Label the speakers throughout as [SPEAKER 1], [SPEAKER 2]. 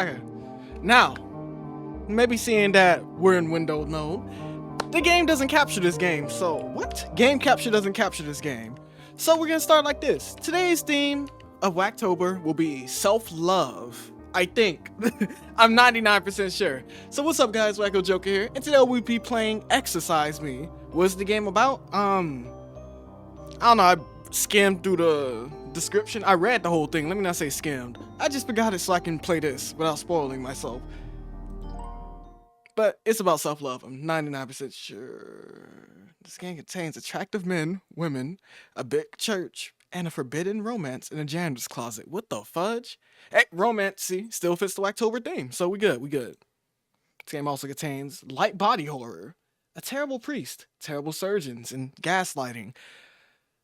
[SPEAKER 1] Okay. Now, maybe seeing that we're in window mode, the game doesn't capture this game. So, what? Game capture doesn't capture this game. So we're gonna start like this. Today's theme of Wack-Tober will be self-love. I think. I'm 99% sure. So what's up guys, Wacko Joker here, and today we'll be playing Exorcise Me. What's the game about? I don't know, I skimmed through the description. I read the whole thing, let me not say skimmed. I just forgot it so I can play this without spoiling myself. But it's about self-love, I'm 99% sure. This game contains attractive men, women, a big church, and a forbidden romance in a janitor's closet. What the fudge? Hey, romance, see, still fits the Wack-Tober theme, so we good. This game also contains light body horror, a terrible priest, terrible surgeons, and gaslighting.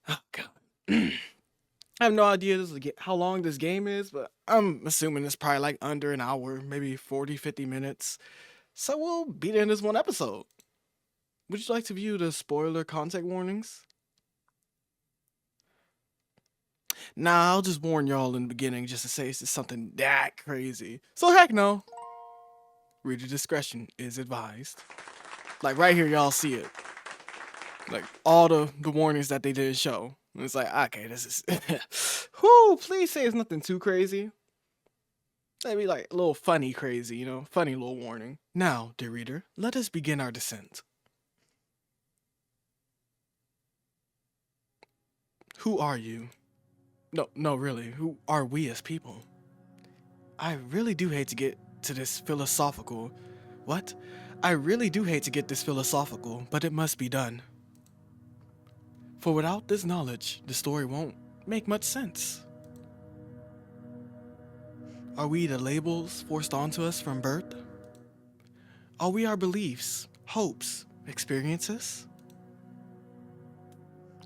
[SPEAKER 1] Oh god. I have no idea how long this game is, but I'm assuming it's probably like under an hour, maybe 40-50 minutes. So we'll beat it in this one episode. Would you like to view the spoiler content warnings? Nah, I'll just warn y'all in the beginning just to say it's just something that crazy. So heck no. Reader discretion is advised. Like right here, y'all see it. Like all the warnings that they didn't show. It's like, okay, this is... Whoo, please say it's nothing too crazy. Maybe like a little funny crazy, you know? Funny little warning. Now, dear reader, let us begin our descent. Who are you? No, really, who are we as people? I really do hate to get to this philosophical... What? I really do hate to get this philosophical, but it must be done. For without this knowledge, the story won't make much sense. Are we the labels forced onto us from birth? Are we our beliefs, hopes, experiences?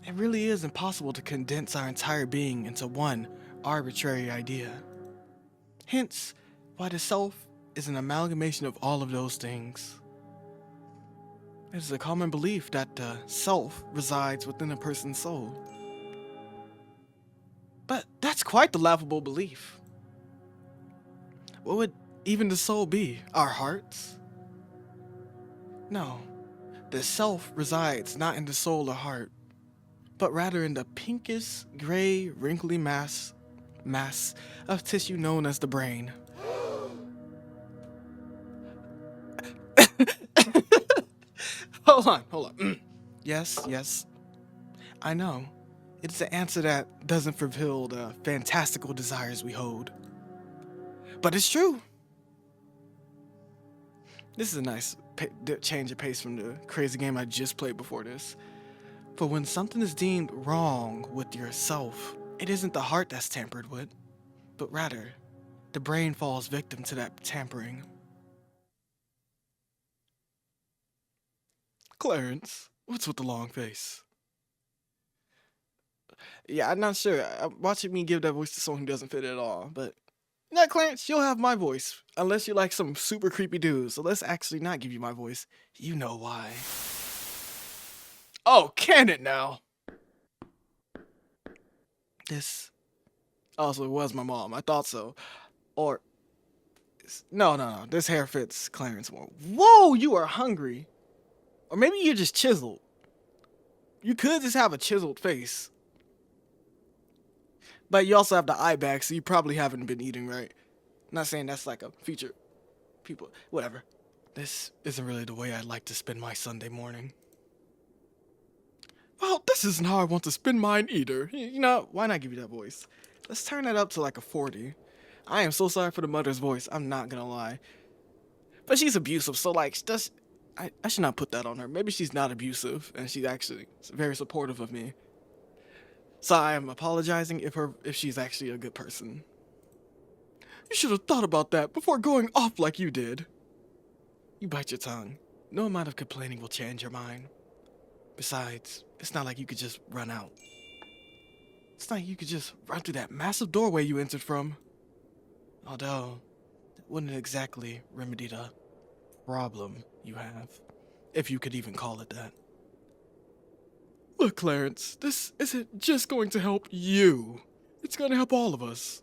[SPEAKER 1] It really is impossible to condense our entire being into one arbitrary idea. Hence, why the self is an amalgamation of all of those things. It is a common belief that the self resides within a person's soul. But that's quite the laughable belief. What would even the soul be? Our hearts? No, the self resides not in the soul or heart, but rather in the pinkish, gray, wrinkly mass of tissue known as the brain. Hold on. Yes. I know. It's an answer that doesn't fulfill the fantastical desires we hold. But it's true. This is a nice change of pace from the crazy game I just played before this. For when something is deemed wrong with yourself, it isn't the heart that's tampered with, but rather, the brain falls victim to that tampering. Clarence, what's with the long face? Yeah, I'm not sure. Watching me give that voice to someone who doesn't fit at all, but... Now, Clarence, you'll have my voice, unless you like some super creepy dude, so let's actually not give you my voice. You know why. Oh, can it now? This also was my mom. I thought so. Or no. This hair fits Clarence more. Whoa, you are hungry. Or maybe you're just chiseled. You could just have a chiseled face. But you also have the eye bag, so you probably haven't been eating right. Not saying that's like a feature. People, whatever. This isn't really the way I'd like to spend my Sunday morning. Well, this isn't how I want to spend mine either. You know, why not give you that voice? Let's turn that up to like a 40. I am so sorry for the mother's voice, I'm not gonna lie. But she's abusive, so like, I should not put that on her. Maybe she's not abusive, and she's actually very supportive of me. So I am apologizing if she's actually a good person. You should have thought about that before going off like you did. You bite your tongue. No amount of complaining will change your mind. Besides, it's not like you could just run out. It's not like you could just run through that massive doorway you entered from. Although, that wouldn't exactly remedy the problem you have, if you could even call it that. Look, Clarence, this isn't just going to help you. It's going to help all of us.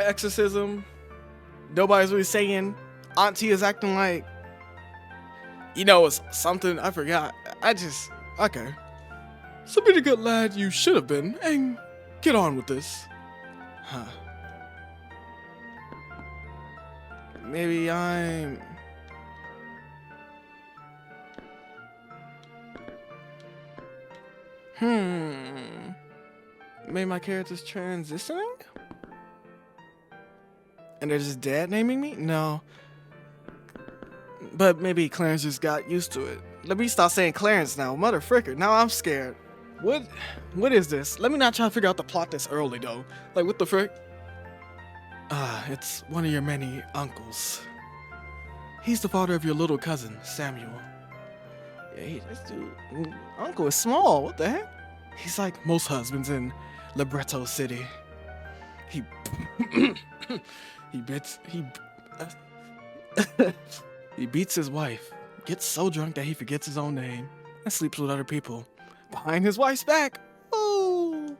[SPEAKER 1] exorcism. Nobody's really saying. Auntie is acting like, it's something I forgot. Okay. So be the good lad you should have been and get on with this. Huh. Maybe I'm... Maybe my character's transitioning? And they're just dad naming me? No. But maybe Clarence just got used to it. Let me stop saying Clarence now. Mother fricker. Now I'm scared. What is this? Let me not try to figure out the plot this early though. Like what the frick? It's one of your many uncles. He's the father of your little cousin, Samuel. Yeah, this dude, uncle is small. What the heck? He's like most husbands in Libretto City. He beats his wife, gets so drunk that he forgets his own name, and sleeps with other people behind his wife's back. Ooh.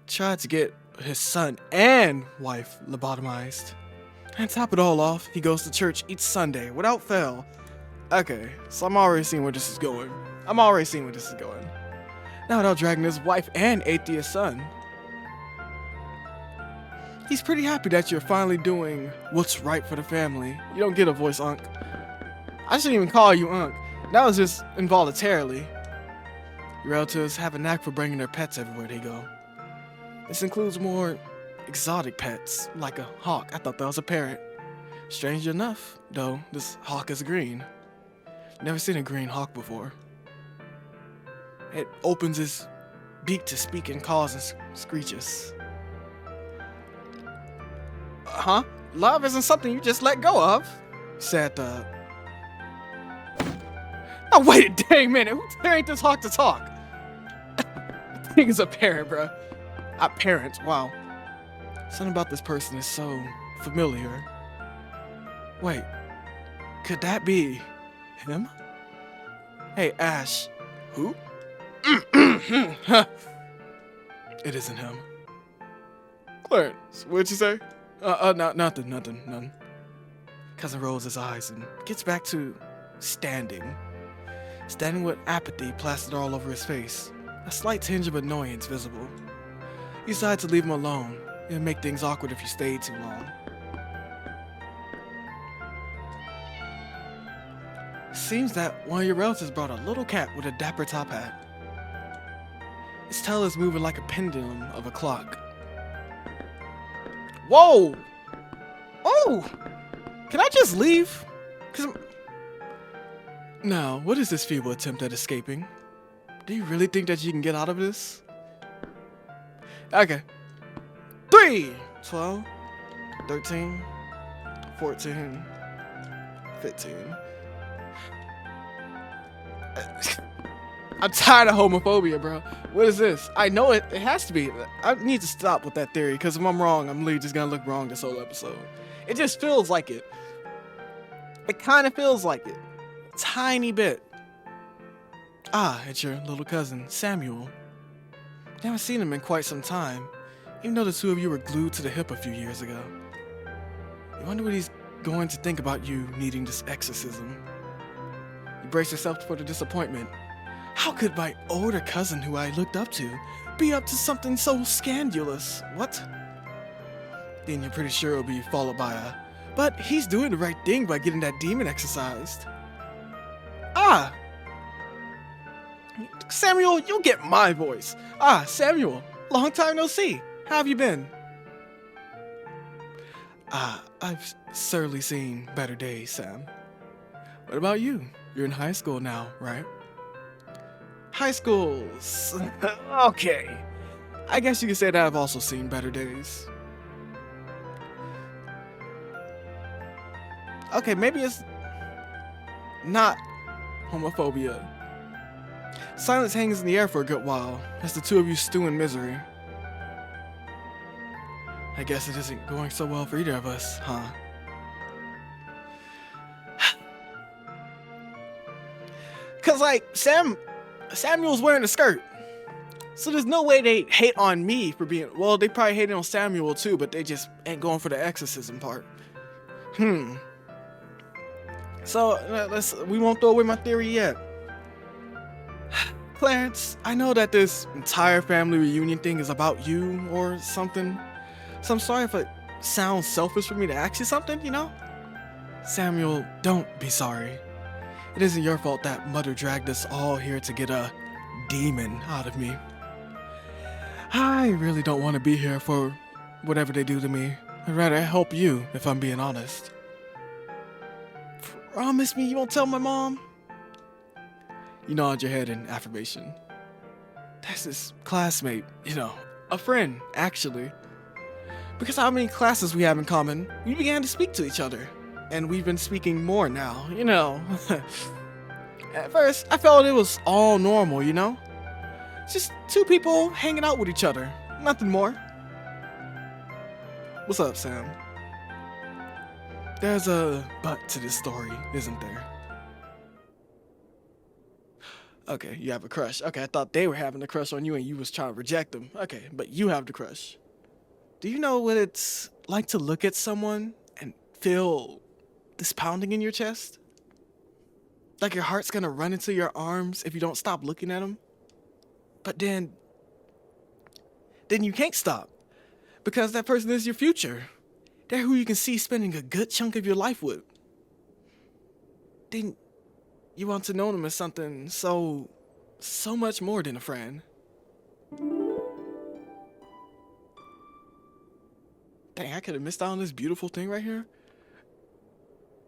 [SPEAKER 1] Tried to get his son and wife lobotomized. And top it all off, he goes to church each Sunday without fail. Okay, so I'm already seeing where this is going. Now without dragging his wife and atheist son. He's pretty happy that you're finally doing what's right for the family. You don't get a voice, Unc. I shouldn't even call you Unc. That was just involuntarily. Your relatives have a knack for bringing their pets everywhere they go. This includes more exotic pets, like a hawk. I thought that was a parrot. Strange enough, though, this hawk is green. Never seen a green hawk before. It opens its beak to speak and calls and screeches. Huh? Love isn't something you just let go of, said the... Oh, wait a dang minute. Who trained this hawk to talk? I think it's a parrot, bro. A parent, wow. Something about this person is so familiar. Wait, could that be him? Hey, Ash. Who? It isn't him. Clarence, what'd you say? Nothing. Cousin rolls his eyes and gets back to standing with apathy plastered all over his face, a slight tinge of annoyance visible. He decided to leave him alone. It'd make things awkward if you stayed too long. Seems that one of your relatives brought a little cat with a dapper top hat. Its tail is moving like a pendulum of a clock. Whoa! Oh! Can I just leave? Now, what is this feeble attempt at escaping? Do you really think that you can get out of this? Okay. 3, 12, 13, 14, 15. I'm tired of homophobia, bro. What is this? I know it has to be. I need to stop with that theory, because if I'm wrong, I'm literally just gonna look wrong this whole episode. It just feels like it. It kind of feels like it. Tiny bit. It's your little cousin, Samuel. You haven't seen him in quite some time, even though the two of you were glued to the hip a few years ago. You wonder what he's going to think about you needing this exorcism. You brace yourself for the disappointment. How could my older cousin, who I looked up to, be up to something so scandalous? What? Then you're pretty sure it'll be followed by a, but he's doing the right thing by getting that demon exorcised. Samuel, you'll get my voice. Samuel, long time no see. How have you been? I've certainly seen better days, Sam. What about you? You're in high school now, right? High schools. Okay. I guess you could say that I've also seen better days. Okay, maybe it's not homophobia. Silence hangs in the air for a good while as the two of you stew in misery. I guess it isn't going so well for either of us, huh? Cause like Samuel's wearing a skirt. So there's no way they hate on me for being, well, they probably hated on Samuel too, but they just ain't going for the exorcism part. So we won't throw away my theory yet. Clarence, I know that this entire family reunion thing is about you or something. So I'm sorry if it sounds selfish for me to ask you something, you know? Samuel, don't be sorry. It isn't your fault that Mother dragged us all here to get a demon out of me. I really don't want to be here for whatever they do to me. I'd rather help you, if I'm being honest. Promise me you won't tell my mom? You nod your head in affirmation. That's his classmate, you know, a friend, actually. Because how many classes we have in common, we began to speak to each other. And we've been speaking more now, you know. At first, I felt it was all normal, you know? Just two people hanging out with each other, nothing more. What's up, Sam? There's a but to this story, isn't there? Okay, you have a crush. Okay, I thought they were having a crush on you and you was trying to reject them. Okay, but you have the crush. Do you know what it's like to look at someone and feel this pounding in your chest? Like your heart's gonna run into your arms if you don't stop looking at them? But then you can't stop because that person is your future. They're who you can see spending a good chunk of your life with. Then you want to know them as something so much more than a friend. Dang, I could have missed out on this beautiful thing right here.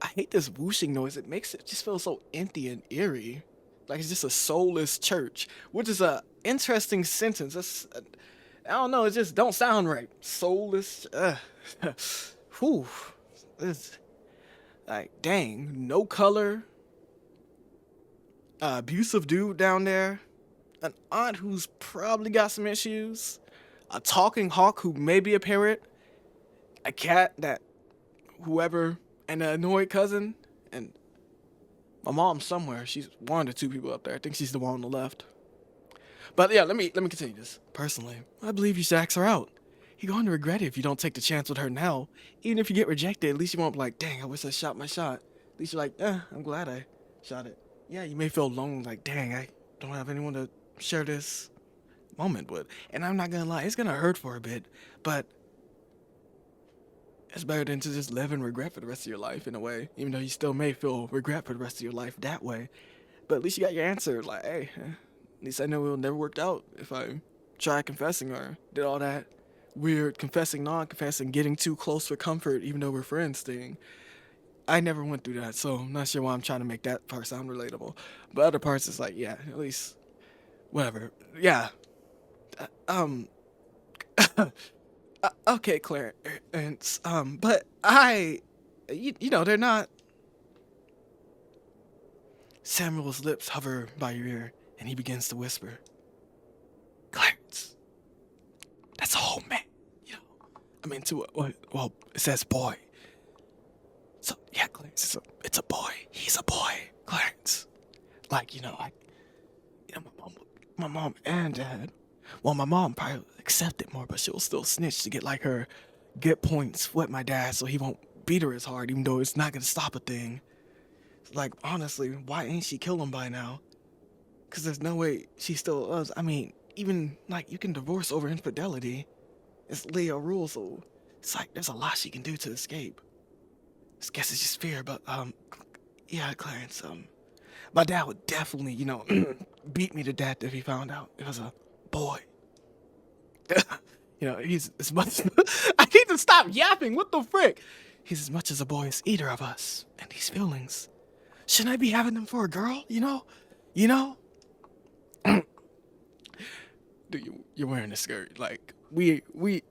[SPEAKER 1] I hate this whooshing noise. It makes it just feel so empty and eerie. Like it's just a soulless church, which is a interesting sentence. That's, I don't know, it just don't sound right. Soulless, whew. It's like, dang, no color. Abusive dude down there. An aunt who's probably got some issues. A talking hawk who may be a parrot. A cat that whoever, and an annoyed cousin. And my mom somewhere. She's one of the two people up there. I think she's the one on the left. But yeah, let me continue this. Personally, I believe you should ask her out. You're going to regret it if you don't take the chance with her now. Even if you get rejected, at least you won't be like, dang, I wish I shot my shot. At least you're like, I'm glad I shot it. Yeah, you may feel lonely, like, dang, I don't have anyone to share this moment with. And I'm not gonna lie, it's gonna hurt for a bit, but it's better than to just live in regret for the rest of your life in a way, even though you still may feel regret for the rest of your life that way. But at least you got your answer, like, hey, at least I know it will never worked out if I tried confessing or did all that weird confessing, non-confessing, getting too close for comfort, even though we're friends thing. I never went through that, so I'm not sure why I'm trying to make that part sound relatable. But other parts, it's like, yeah, at least, whatever. Yeah. Okay, Clarence. But you know, they're not. Samuel's lips hover by your ear, and he begins to whisper. Clarence. That's a whole man, you know. I mean, well, it says boy. So, yeah, Clarence, it's a boy. He's a boy, Clarence. Like, you know, my mom and dad. Well, my mom probably accepted more, but she'll still snitch to get, like, her get points with my dad so he won't beat her as hard, even though it's not gonna stop a thing. Like, honestly, why ain't she killed him by now? Because there's no way she still loves. I mean, even, like, you can divorce over infidelity. It's Leo rule, so it's like there's a lot she can do to escape. I guess it's just fear, but, yeah, Clarence, my dad would definitely, you know, beat me to death if he found out it was a boy. You know, he's as much, I need to stop yapping, what the frick? He's as much as a boy as either of us, and these feelings. Shouldn't I be having them for a girl, you know? You know? Dude, you're wearing a skirt, like,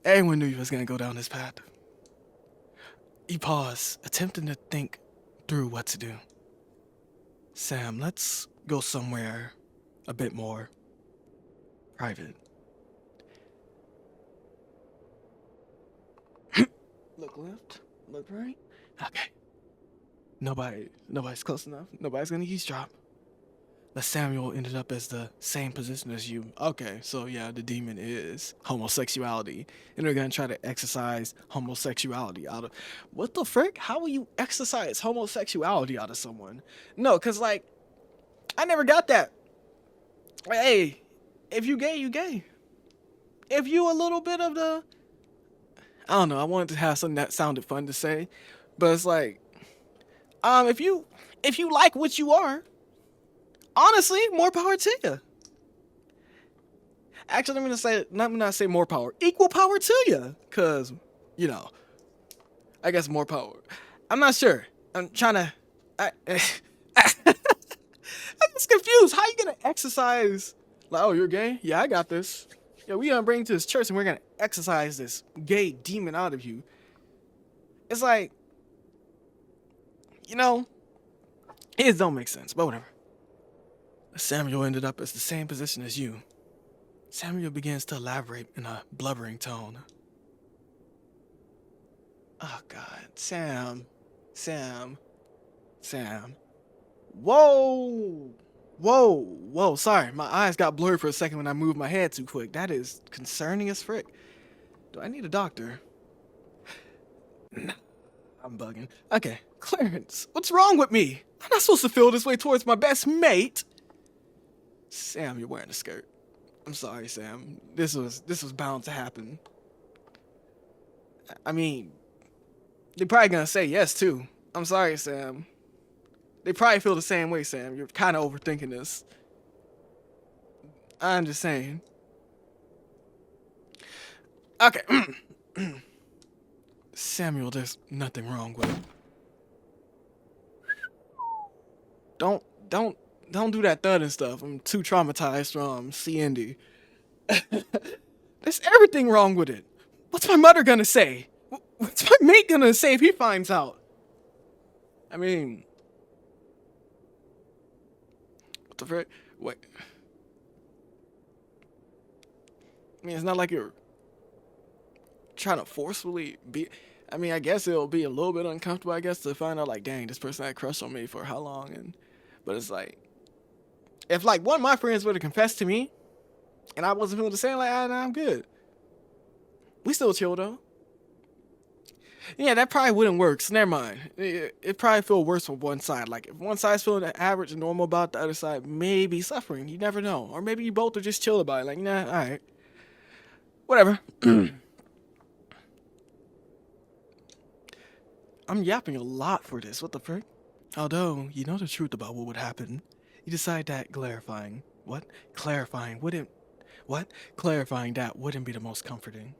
[SPEAKER 1] everyone knew you was gonna go down this path. You pause, attempting to think through what to do. Sam, let's go somewhere a bit more private. Look left, look right. Okay. Nobody's close enough. Nobody's gonna eavesdrop. that Samuel ended up as the same position as you. Okay, so yeah, the demon is homosexuality, and they're gonna try to exorcise homosexuality out of. What the frick? How will you exorcise homosexuality out of someone? No, cause like I never got that. Hey, if you gay, you gay. If you a little bit of the, I don't know. I wanted to have something that sounded fun to say, but it's like, if you like what you are, honestly, more power to you. Actually, let me not say more power. Equal power to you, cause you know, I guess more power. I'm not sure. I'm trying to. I'm just confused. How you gonna exercise? Like, oh, you're gay? Yeah, I got this. Yeah, we gonna bring you to this church and we're gonna exorcise this gay demon out of you. It's like, you know, it don't make sense, but whatever. Samuel ended up as the same position as you. Samuel begins to elaborate in a blubbering tone. Oh God, Sam. Whoa. Sorry, my eyes got blurred for a second when I moved my head too quick. That is concerning as frick. Do I need a doctor? Nah, I'm bugging. Okay, Clarence, what's wrong with me? I'm not supposed to feel this way towards my best mate. Sam, you're wearing a skirt. I'm sorry, Sam. This was bound to happen. I mean, they're probably gonna say yes too. I'm sorry, Sam. They probably feel the same way, Sam. You're kind of overthinking this. I'm just saying. Okay. Samuel, there's nothing wrong with it. Don't do that thud and stuff. I'm too traumatized from CND. There's everything wrong with it. What's my mother gonna say? What's my mate gonna say if he finds out? I mean, what the frick? Wait. I mean, it's not like you're trying to forcefully be. I mean, I guess it'll be a little bit uncomfortable, I guess, to find out, like, dang, this person had a crush on me for how long? But it's like, if, like, one of my friends would have confessed to me, and I wasn't feeling the same, like, nah, I'm good. We still chill, though. Yeah, that probably wouldn't work, so never mind. It probably feel worse from one side. Like, if one side's feeling average and normal about the other side may be suffering. You never know. Or maybe you both are just chill about it. Like, nah, alright. Whatever. I'm yapping a lot for this. What the frick? Although, you know the truth about what would happen. You decide that clarifying that wouldn't be the most comforting.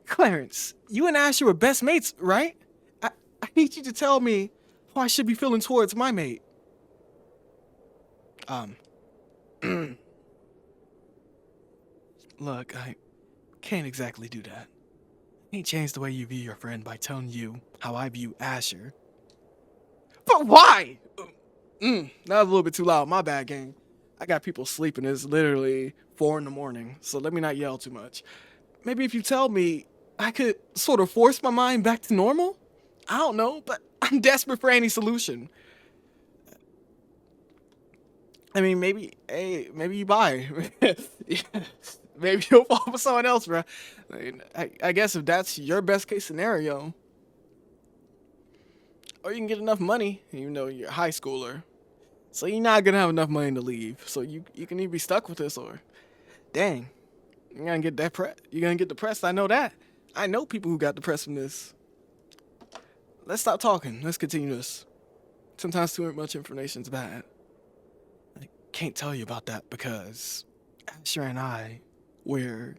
[SPEAKER 1] Clarence, you and Asher were best mates, right? I need you to tell me how I should be feeling towards my mate. Look, I can't exactly do that. I can't change the way you view your friend by telling you how I view Asher. But why? That was a little bit too loud. My bad, gang. I got people sleeping. It's literally 4 in the morning, so let me not yell too much. Maybe if you tell me, I could sort of force my mind back to normal? I don't know, but I'm desperate for any solution. I mean, maybe you buy. Maybe you'll fall for someone else, bro. I guess if that's your best case scenario. Or you can get enough money, even though you're a high schooler. So you're not gonna have enough money to leave. So you can either be stuck with this or, dang, you're gonna get depressed. You're gonna get depressed. I know that. I know people who got depressed from this. Let's stop talking. Let's continue this. Sometimes too much information is bad. I can't tell you about that because Asher and I, we're...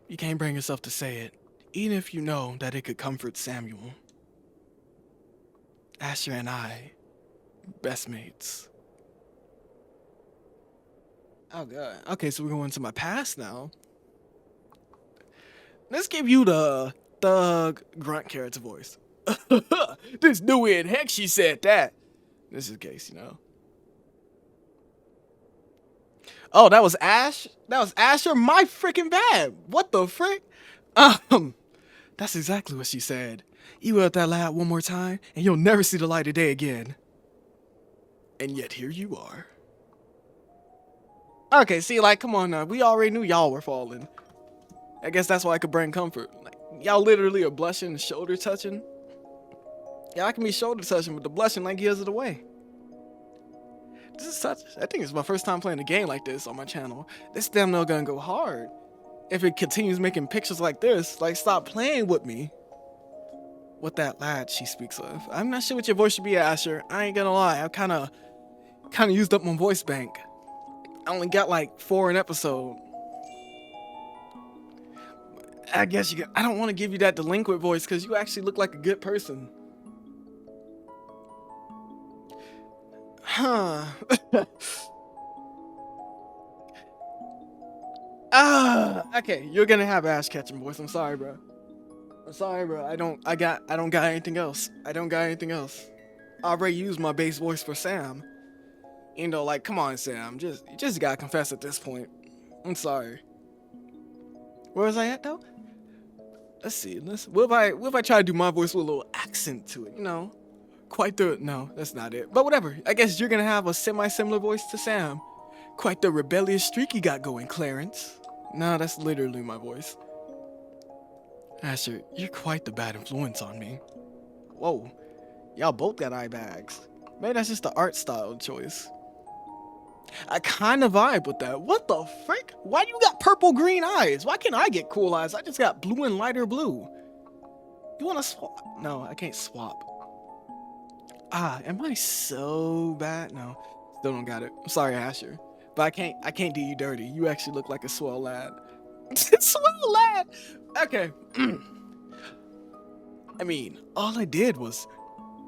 [SPEAKER 1] You can't bring yourself to say it, even if you know that it could comfort Samuel. Asher and I, best mates. Oh god. Okay, so we're going to my past now. Let's give you the thug grunt character voice. This new weird heck she said that. This is the case, you know. Oh, that was Ash? That was Asher? My freaking bad. What the frick? That's exactly what she said. You at that lab one more time, and you'll never see the light of day again. And yet here you are. Okay, see, like, come on now. We already knew y'all were falling. I guess that's why I could bring comfort. Like, y'all literally are blushing and shoulder touching. Yeah, I can be shoulder touching, but the blushing like gives it away. This is such. I think it's my first time playing a game like this on my channel. This damn no gonna go hard. If it continues making pictures like this, like, stop playing with me. What that lad she speaks of. I'm not sure what your voice should be, Asher. I ain't gonna lie. I kind of used up my voice bank. I only got like 4 an episode. I guess you can. I don't want to give you that delinquent voice because you actually look like a good person. Huh. Okay, you're gonna have ass catching voice. I'm sorry, bro. I'm sorry, bro. I don't got anything else. I already used my bass voice for Sam. You know, like, come on, Sam. You just gotta confess at this point. I'm sorry. Where was I at though? Let's see. What if I try to do my voice with a little accent to it? You know, no, that's not it. But whatever. I guess you're gonna have a semi-similar voice to Sam. Quite the rebellious streak you got going, Clarence. Nah, that's literally my voice. Asher, you're quite the bad influence on me. Whoa, y'all both got eye bags. Maybe that's just the art style choice. I kind of vibe with that. What the frick? Why do you got purple green eyes? Why can't I get cool eyes? I just got blue and lighter blue. You wanna swap? No, I can't swap. Am I so bad? No, still don't got it. I'm sorry, Asher. But I can't do you dirty. You actually look like a swell lad. Swell lad! Okay. I mean, all I did was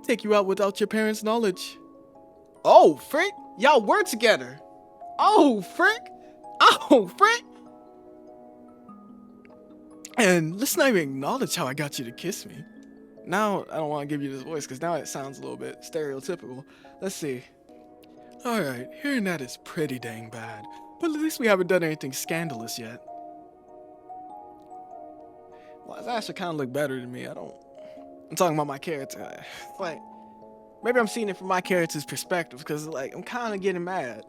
[SPEAKER 1] take you out without your parents' knowledge. Oh, frick! Y'all were together. Oh, frick! Oh, frick! And let's not even acknowledge how I got you to kiss me. Now, I don't want to give you this voice because now it sounds a little bit stereotypical. Let's see. Alright, hearing that is pretty dang bad. But at least we haven't done anything scandalous yet. Well, it actually kind of look better to me. I'm talking about my character. Like, maybe I'm seeing it from my character's perspective because, like, I'm kind of getting mad.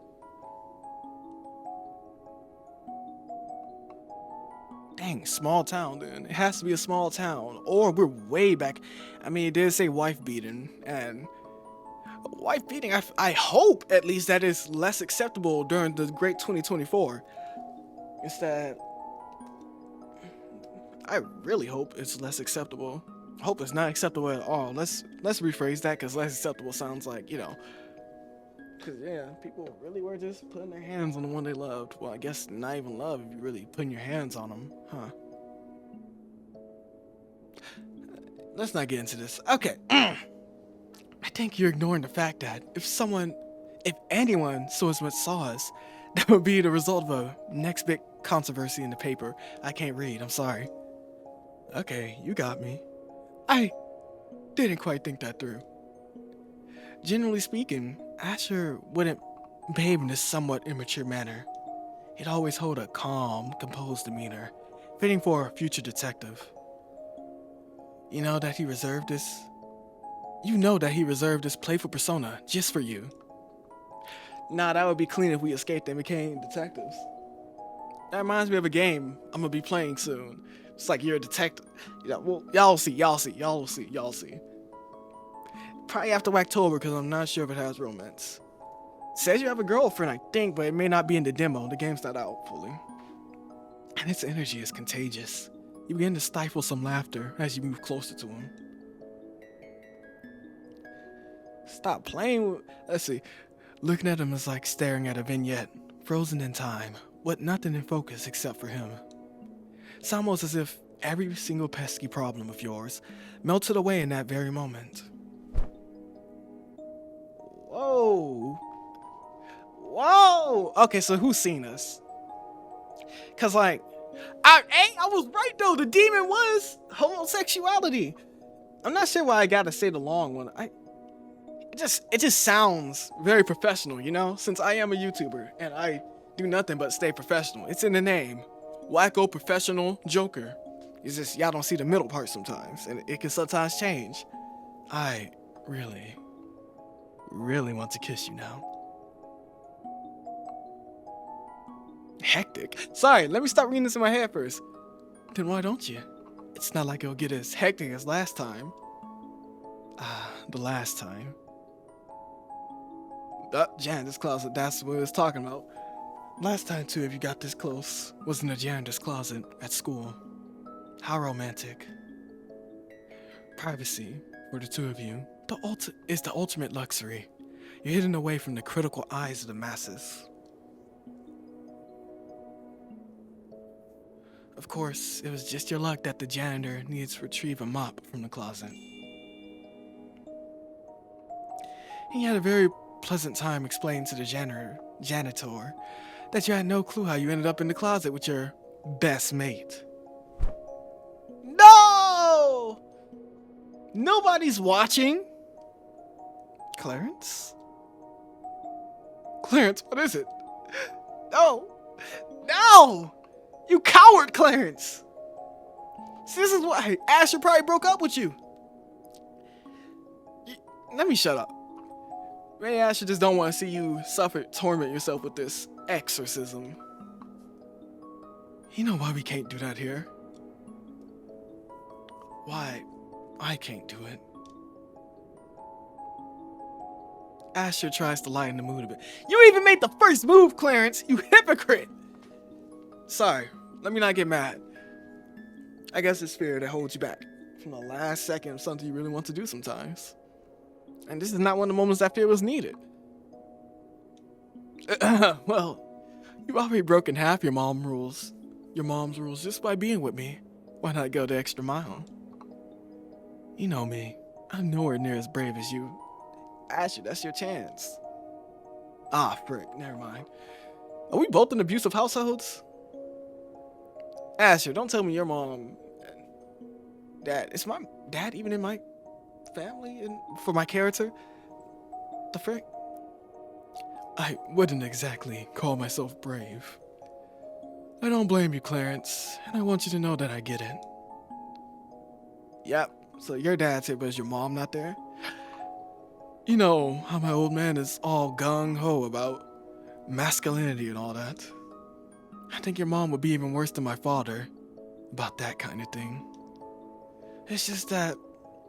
[SPEAKER 1] Dang, small town, dude. It has to be a small town. Or we're way back. I mean, it did say wife beating. And wife beating, I hope at least that is less acceptable during the great 2024. Instead, I really hope it's less acceptable. I hope it's not acceptable at all. Let's rephrase that because less acceptable sounds like, you know. Because, yeah, people really were just putting their hands on the one they loved. Well, I guess not even love if you're really putting your hands on them, huh? Let's not get into this. Okay. I think you're ignoring the fact that if anyone so as much saw us, that would be the result of a next big controversy in the paper. I can't read, I'm sorry. Okay, you got me. I didn't quite think that through. Generally speaking, Asher wouldn't behave in this somewhat immature manner. He'd always hold a calm, composed demeanor, fitting for a future detective. You know that he reserved this playful persona just for you. Nah, that would be clean if we escaped and became detectives. That reminds me of a game I'm gonna be playing soon. It's like you're a detective. Yeah, well, y'all see. Probably after Wack-Tober because I'm not sure if it has romance. Says you have a girlfriend, I think, but it may not be in the demo. The game's not out fully. And its energy is contagious. You begin to stifle some laughter as you move closer to him. Stop playing with... Let's see. Looking at him is like staring at a vignette, frozen in time, with nothing in focus except for him. It's almost as if every single pesky problem of yours melted away in that very moment. Whoa. Whoa. Okay, so who's seen us? Cause like, I was right though. The demon was homosexuality. I'm not sure why I gotta say the long one. It just sounds very professional, you know? Since I am a YouTuber and I do nothing but stay professional. It's in the name. Wacko Professional Joker. It's just y'all don't see the middle part sometimes, and it can sometimes change. I really, really want to kiss you now. Hectic? Sorry, let me stop reading this in my head first. Then why don't you? It's not like it'll get as hectic as last time. The last time. Janitor's closet, that's what I was talking about. Last time, too, if you got this close, was in the janitor's closet at school. How romantic. Privacy, for the two of you, is the ultimate luxury. You're hidden away from the critical eyes of the masses. Of course, it was just your luck that the janitor needs to retrieve a mop from the closet. He had a very pleasant time explaining to the janitor that you had no clue how you ended up in the closet with your best mate. No! Nobody's watching. Clarence? Clarence, what is it? No! No! You coward, Clarence! See, this is why Asher probably broke up with you. Let me shut up. Maybe Asher just don't want to see you torment yourself with this exorcism. You know why we can't do that here? Why I can't do it. Asher tries to lighten the mood a bit. You even made the first move, Clarence, you hypocrite! Sorry, let me not get mad. I guess it's fear that holds you back from the last second of something you really want to do sometimes. And this is not one of the moments that fear was needed. Well, you've already broken half your mom's rules just by being with me. Why not go the extra mile? You know me, I'm nowhere near as brave as you. Asher, that's your chance. Ah, frick, never mind. Are we both in abusive households? Asher, don't tell me your mom and dad. Is my dad even in my family and for my character? The frick? I wouldn't exactly call myself brave. I don't blame you, Clarence, and I want you to know that I get it. Yep, so your dad's here, but is your mom not there? You know how my old man is all gung-ho about masculinity and all that. I think your mom would be even worse than my father about that kind of thing. It's just that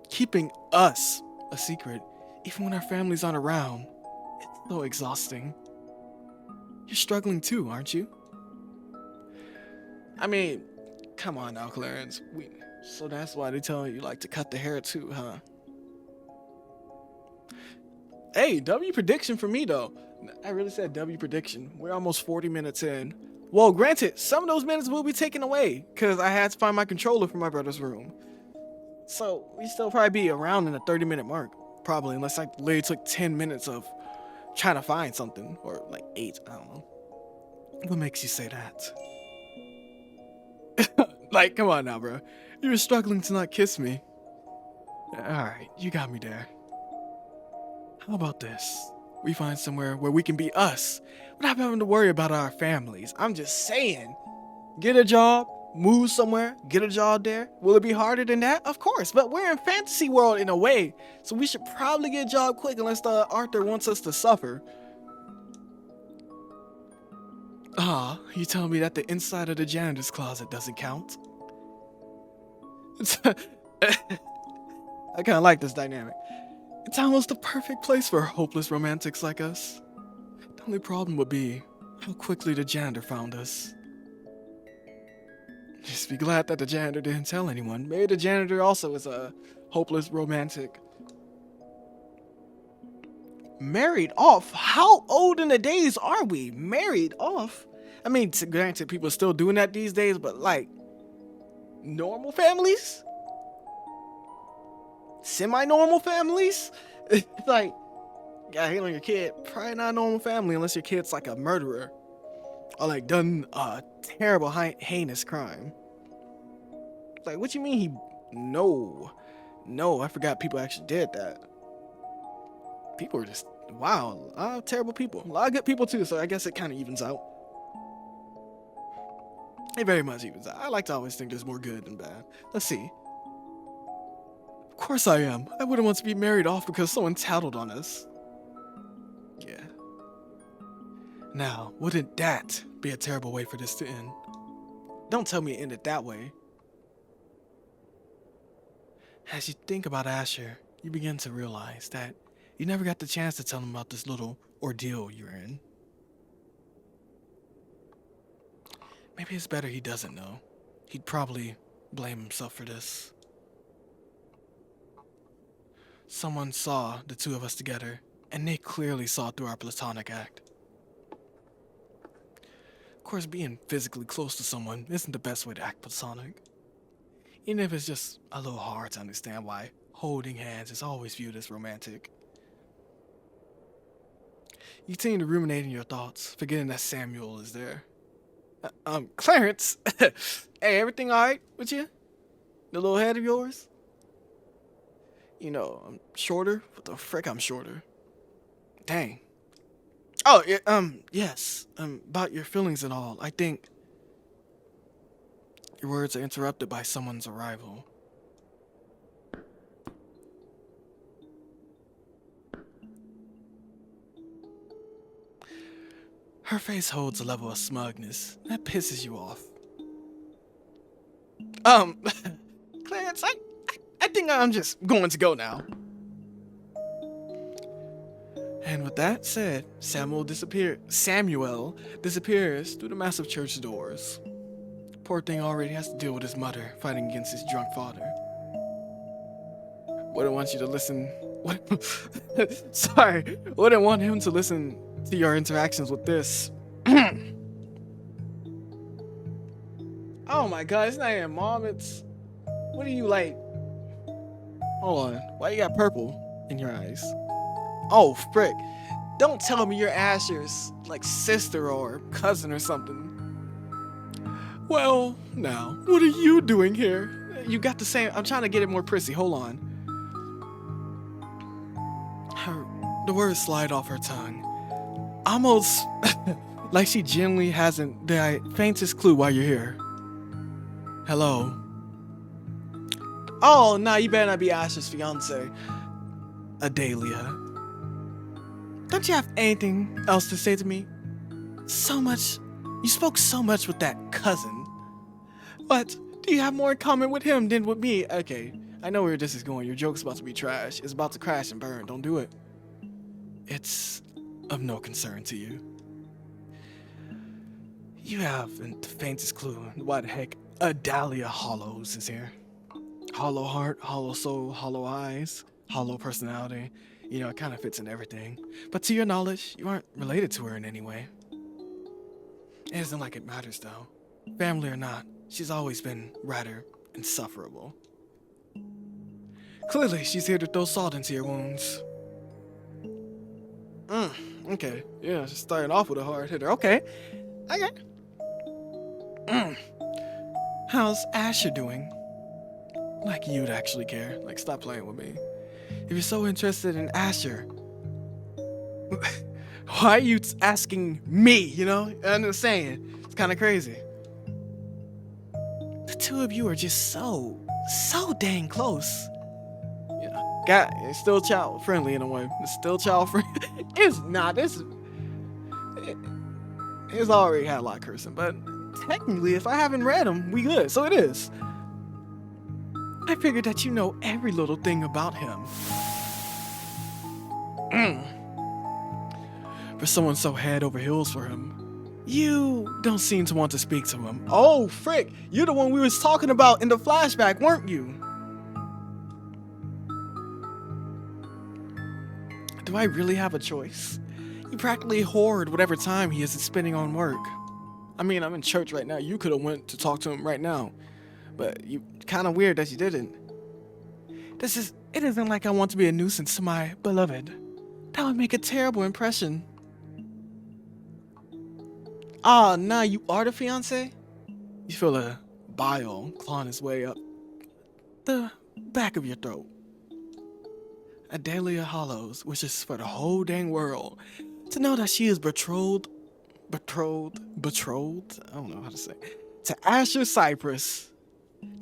[SPEAKER 1] keeping us a secret, even when our family's aren't around, it's so exhausting. You're struggling too, aren't you? I mean, come on now, Clarence. So that's why they tell you like to cut the hair too, huh? Hey, W prediction for me though. I really said W prediction. We're almost 40 minutes in. Well, granted, some of those minutes will be taken away because I had to find my controller from my brother's room. So we still probably be around in the 30-minute mark, probably, unless I literally took 10 minutes of trying to find something, or like 8, I don't know. What makes you say that? Like, come on now, bro. You were struggling to not kiss me. Alright, you got me there. How about this? We find somewhere where we can be us without having to worry about our families. I'm just saying. Get a job, move somewhere, get a job there. Will it be harder than that? Of course, but we're in fantasy world in a way, so we should probably get a job quick unless Arthur wants us to suffer. You telling me that the inside of the janitor's closet doesn't count? I kind of like this dynamic. It's almost the perfect place for hopeless romantics like us. The only problem would be how quickly the janitor found us. Just be glad that the janitor didn't tell anyone. Maybe the janitor also is a hopeless romantic. Married off? How old in the days are we? Married off? I mean, granted, people are still doing that these days, but like, normal families? Semi-normal families? It's like, gotta hate on your kid. Probably not a normal family unless your kid's like a murderer. Or like done a terrible, heinous crime. It's like, what you mean he... No, I forgot people actually did that. People are just, wow, terrible people. A lot of good people too, so I guess it kind of evens out. It very much evens out. I like to always think there's more good than bad. Let's see. Of course I am. I wouldn't want to be married off because someone tattled on us. Yeah. Now, wouldn't that be a terrible way for this to end? Don't tell me it ended that way. As you think about Asher, you begin to realize that you never got the chance to tell him about this little ordeal you're in. Maybe it's better he doesn't know. He'd probably blame himself for this. Someone saw the two of us together, and they clearly saw through our platonic act. Of course, being physically close to someone isn't the best way to act platonic. Even if it's just a little hard to understand why holding hands is always viewed as romantic. You continue to ruminate in your thoughts, forgetting that Samuel is there. Clarence! Hey, everything alright with you? The little head of yours? You know, I'm shorter? What the frick, I'm shorter? Dang. Oh, yes. About your feelings and all, I think your words are interrupted by someone's arrival. Her face holds a level of smugness that pisses you off. Clarence, I think I'm just going to go now. And with that said, Samuel disappears through the massive church doors. Poor thing already has to deal with his mother fighting against his drunk father. Wouldn't want you to listen. Sorry, wouldn't want him to listen to your interactions with this. Oh my god, it's not even mom, it's... What are you like? Hold on, why you got purple in your eyes? Oh, frick. Don't tell me you're Asher's, like, sister or cousin or something. Well, now, what are you doing here? You got the same... I'm trying to get it more prissy, hold on. The words slide off her tongue. Almost like she genuinely hasn't the faintest clue why you're here. Hello. Oh, nah, you better not be Asher's fiance. Adalia. Don't you have anything else to say to me? So much. You spoke so much with that cousin. But do you have more in common with him than with me? Okay, I know where this is going. Your joke's about to be trash. It's about to crash and burn. Don't do it. It's of no concern to you. You haven't the faintest clue why the heck Adalia Hollows is here. Hollow heart, hollow soul, hollow eyes, hollow personality. You know, it kind of fits in everything. But to your knowledge, you aren't related to her in any way. It isn't like it matters, though. Family or not, she's always been rather insufferable. Clearly, she's here to throw salt into your wounds. Okay. Yeah, just starting off with a hard hitter. Okay. How's Asher doing? Like you'd actually care. Like, stop playing with me. If you're so interested in Asher, why are you asking me, you know? I'm just saying. It's kind of crazy. The two of you are just so dang close. Yeah. It's still child friendly in a way. It's still child friendly. It's not. It's already had a lot of cursing, but technically, if I haven't read them, we good. So it is. I figured that you know every little thing about him. For someone so head over heels for him, you don't seem to want to speak to him. Oh, frick! You're the one we was talking about in the flashback, weren't you? Do I really have a choice? You practically hoard whatever time he is spending on work. I mean, I'm in church right now. You could have went to talk to him right now. But you kind of weird that you didn't. It isn't like I want to be a nuisance to my beloved. That would make a terrible impression. Ah, now you are the fiance? You feel a bile clawing its way up the back of your throat. Adalia Hollows wishes for the whole dang world to know that she is betrothed? I don't know how to say. to Asher Cypress.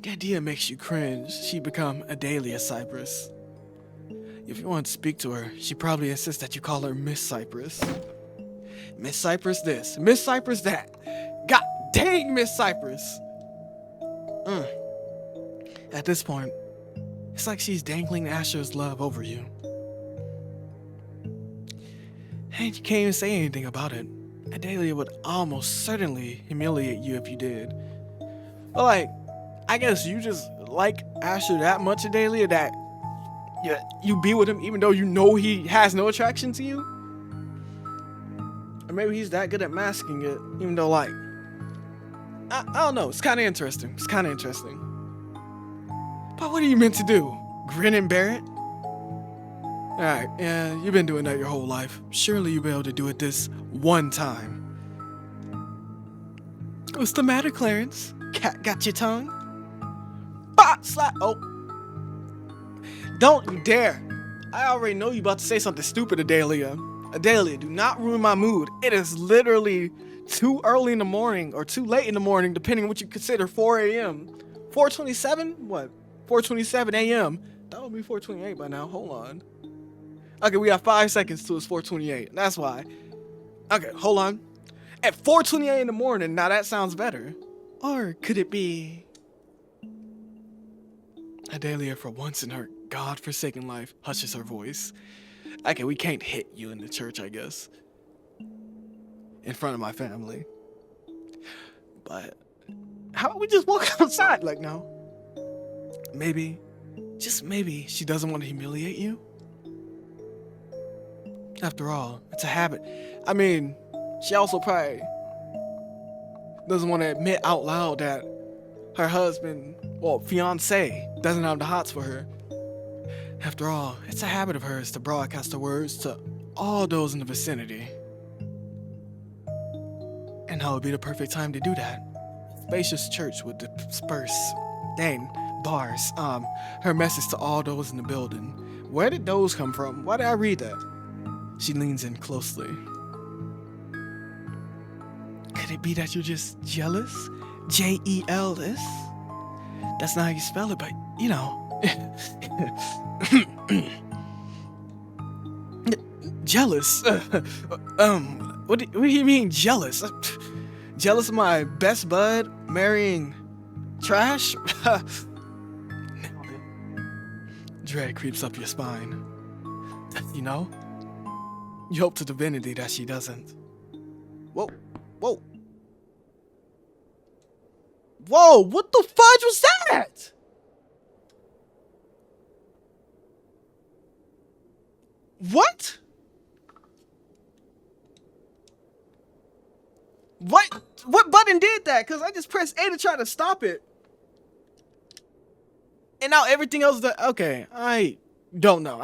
[SPEAKER 1] The idea makes you cringe. She become Adalia Cypress. If you want to speak to her, she probably insists that you call her Miss Cypress. Miss Cypress this, Miss Cypress that. God dang, Miss Cypress. At this point, it's like she's dangling Asher's love over you. And you can't even say anything about it. Adalia would almost certainly humiliate you if you did. But like, I guess you just like Asher that much, Adalia, that you be with him even though you know he has no attraction to you? Or maybe he's that good at masking it, even though like, I don't know, it's kind of interesting. It's kind of interesting. But what are you meant to do? Grin and bear it? Alright, yeah, you've been doing that your whole life. Surely you'll be able to do it this one time. What's the matter, Clarence? Cat got your tongue? Bah! Slap! Oh. Don't you dare! I already know you about to say something stupid, Adalia. Adalia, do not ruin my mood. It is literally too early in the morning, or too late in the morning, depending on what you consider 4 a.m. 4:27? What? 4:27 a.m. That would be 4:28 by now. Hold on. Okay, we got 5 seconds till it's 4:28. That's why. Okay, hold on. At 4:28 in the morning, now that sounds better. Or could it be... Adalia, for once in her God-forsaken life, hushes her voice. Okay, we can't hit you in the church, I guess. In front of my family. But how about we just walk outside? Like, no. Maybe, just maybe, she doesn't want to humiliate you. After all, it's a habit. I mean, she also probably doesn't want to admit out loud that her husband, well, fiance, doesn't have the hots for her. After all, it's a habit of hers to broadcast her words to all those in the vicinity. And now would be the perfect time to do that. Spacious church would disperse, bars, her message to all those in the building. Where did those come from? Why did I read that? She leans in closely. Could it be that you're just jealous? J-E-L-S? That's not how you spell it, but, you know. Jealous? What do you mean jealous? Jealous of my best bud marrying trash? Dread creeps up your spine. You know? You hope to divinity that she doesn't. Whoa. Whoa. Whoa, what the fudge was that? What? What button did that? Because I just pressed A to try to stop it. And now everything else okay, I don't know.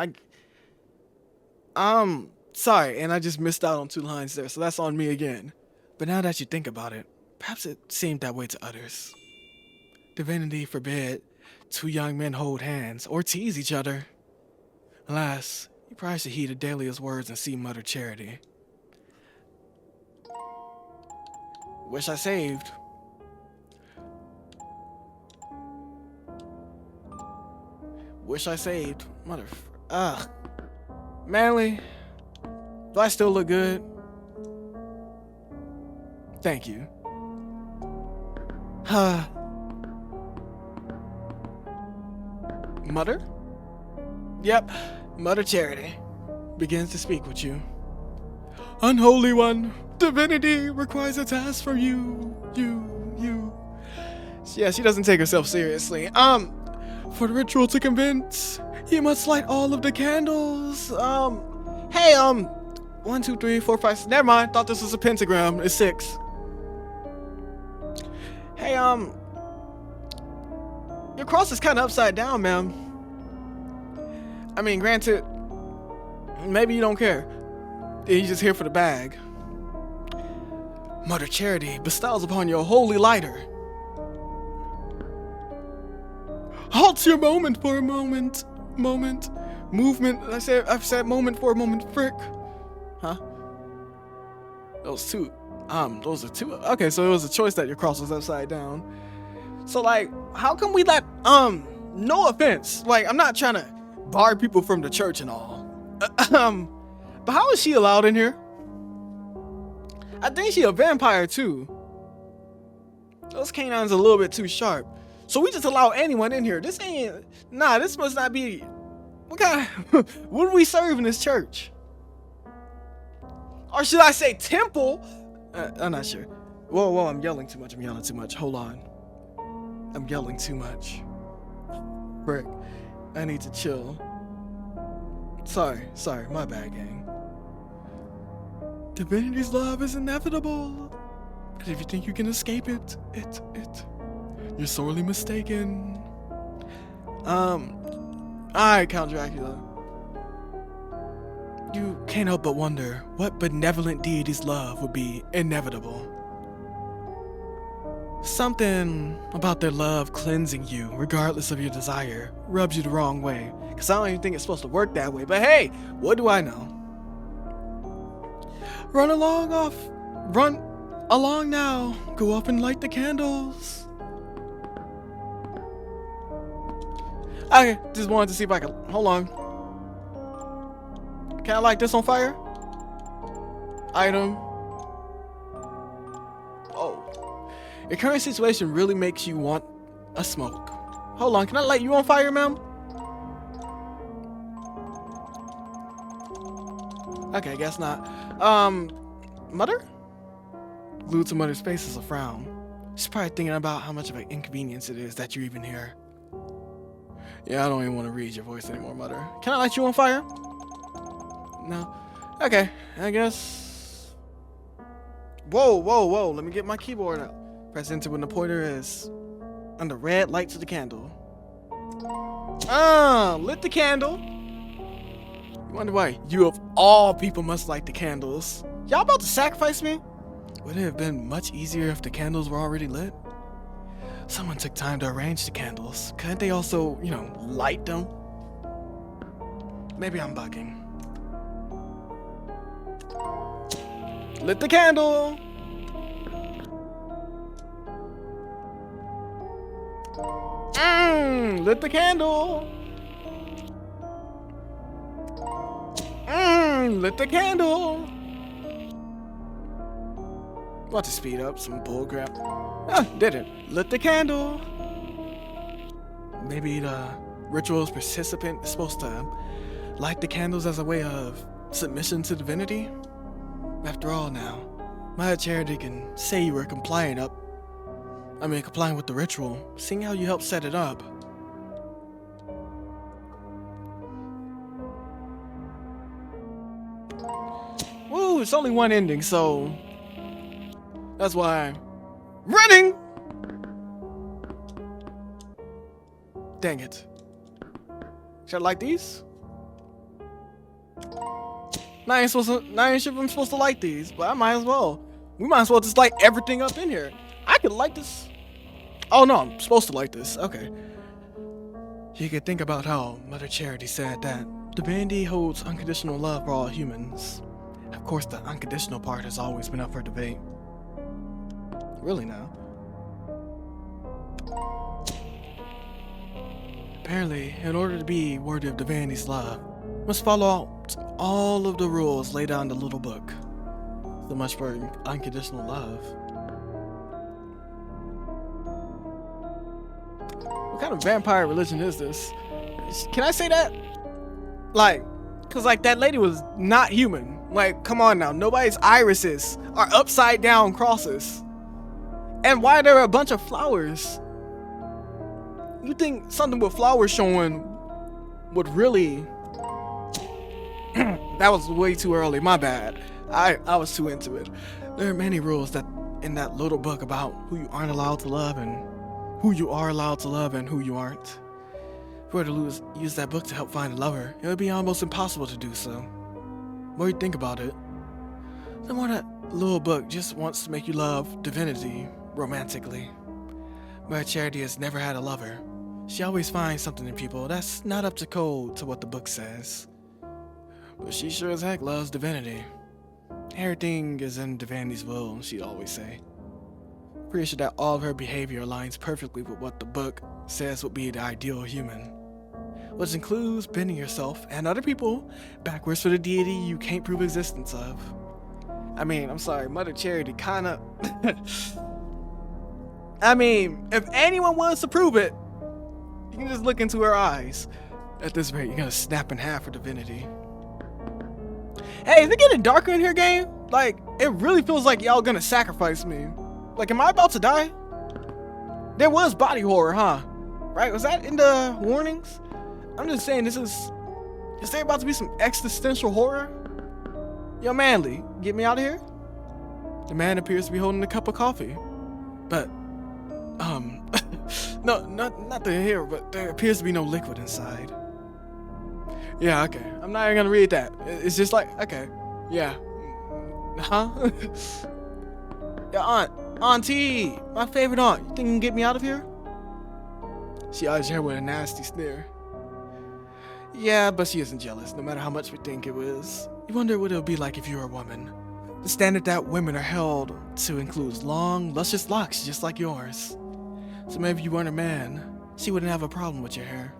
[SPEAKER 1] Sorry, and I just missed out on 2 lines there, so that's on me again. But now that you think about it, perhaps it seemed that way to others. Divinity forbid 2 young men hold hands or tease each other. Alas, you probably should heed Adalia's words and see Mother Charity. Wish I saved. Wish I saved. Manly, do I still look good? Thank you. Mother? Yep, Mother Charity begins to speak with you. Unholy one, divinity requires a task from you. Yeah, she doesn't take herself seriously. For the ritual to convince, you must light all of the candles. Hey, 1, 2, 3, 4, 5. Never mind. Thought this was a pentagram. It's 6. Hey, your cross is kind of upside down, ma'am. I mean, granted, maybe you don't care. You're just here for the bag. Mother Charity bestows upon you a holy lighter. Halt your moment for a moment. Movement. I've said moment for a moment. Frick. Huh? Those two Those are two. Okay, so it was a choice that your cross was upside down. So like, how come we let no offense, like I'm not trying to bar people from the church and all, but how is she allowed in here? I think she a vampire too. Those canines are a little bit too sharp. So we just allow anyone in here. This ain't, nah, this must not be, what kind of, what do we serve in this church? Or should I say temple? I'm not sure. Whoa, I'm yelling too much. Hold on. I'm yelling too much. Frick. I need to chill. Sorry, my bad, gang. Divinity's love is inevitable. But if you think you can escape it, you're sorely mistaken. Alright, Count Dracula. You can't help but wonder what benevolent deity's love would be inevitable. Something about their love cleansing you, regardless of your desire, rubs you the wrong way. Cause I don't even think it's supposed to work that way, but hey, what do I know? Run along now, go up and light the candles. Okay, just wanted to see if I can, hold on. Can I light this on fire? Item. Oh. Your current situation really makes you want a smoke. Hold on, can I light you on fire, ma'am? Okay, I guess not. Mother? Glued to Mother's face is a frown. She's probably thinking about how much of an inconvenience it is that you're even here. Yeah, I don't even want to read your voice anymore, Mother. Can I light you on fire? No. Okay, I guess. Whoa. Let me get my keyboard out. Press enter when the pointer is on the red light to the candle. Lit the candle. You wonder why you of all people must light the candles. Y'all about to sacrifice me? Would it have been much easier if the candles were already lit? Someone took time to arrange the candles. Couldn't they also, light them? Maybe I'm bugging. Lit the candle! Lit the candle! Lit the candle! About to speed up some bullcrap. Didn't. Lit the candle! Maybe the ritual's participant is supposed to light the candles as a way of submission to divinity? After all now, my charity can say you were complying with the ritual, seeing how you helped set it up. Woo, it's only one ending, so that's why I'm running! Dang it. Should I like these? Now I ain't sure if I'm supposed to like these, but I might as well. We might as well just light everything up in here. I could like this. Oh no, I'm supposed to like this. Okay. You could think about how Mother Charity said that divinity holds unconditional love for all humans. Of course, the unconditional part has always been up for debate. Really now. Apparently, in order to be worthy of divinity's love, must follow out all of the rules laid down in the little book. So much for unconditional love. What kind of vampire religion is this? Can I say that? Cause that lady was not human. Come on now, nobody's irises are upside down crosses. And why are there a bunch of flowers? You think something with flowers showing would really... That was way too early, my bad. I was too into it. There are many rules that in that little book about who you aren't allowed to love and who you are allowed to love and who you aren't. If we were to use that book to help find a lover, it would be almost impossible to do so. The more you think about it, the more that little book just wants to make you love divinity romantically. But Charity has never had a lover. She always finds something in people that's not up to code to what the book says. But she sure as heck loves divinity. Everything is in Divinity's will, she'd always say. Pretty sure that all of her behavior aligns perfectly with what the book says would be the ideal human, which includes bending yourself and other people backwards for the deity you can't prove existence of. I mean, I'm sorry, Mother Charity kinda... I mean, if anyone wants to prove it, you can just look into her eyes. At this rate, you're gonna snap in half for Divinity. Hey, is it getting darker in here, game? Like, it really feels like y'all gonna sacrifice me. Like, am I about to die? There was body horror, huh? Right, was that in the warnings? I'm just saying, is there about to be some existential horror? Yo, Manly, get me out of here? The man appears to be holding a cup of coffee. But, no, not here, but there appears to be no liquid inside. Yeah, okay. I'm not even gonna read that. It's just like, okay. Yeah. Huh? Yeah, Auntie! My favorite aunt. You think you can get me out of here? She eyes her with a nasty sneer. Yeah, but she isn't jealous, no matter how much we think it was. You wonder what it would be like if you were a woman. The standard that women are held to includes long, luscious locks just like yours. So maybe if you weren't a man, she wouldn't have a problem with your hair.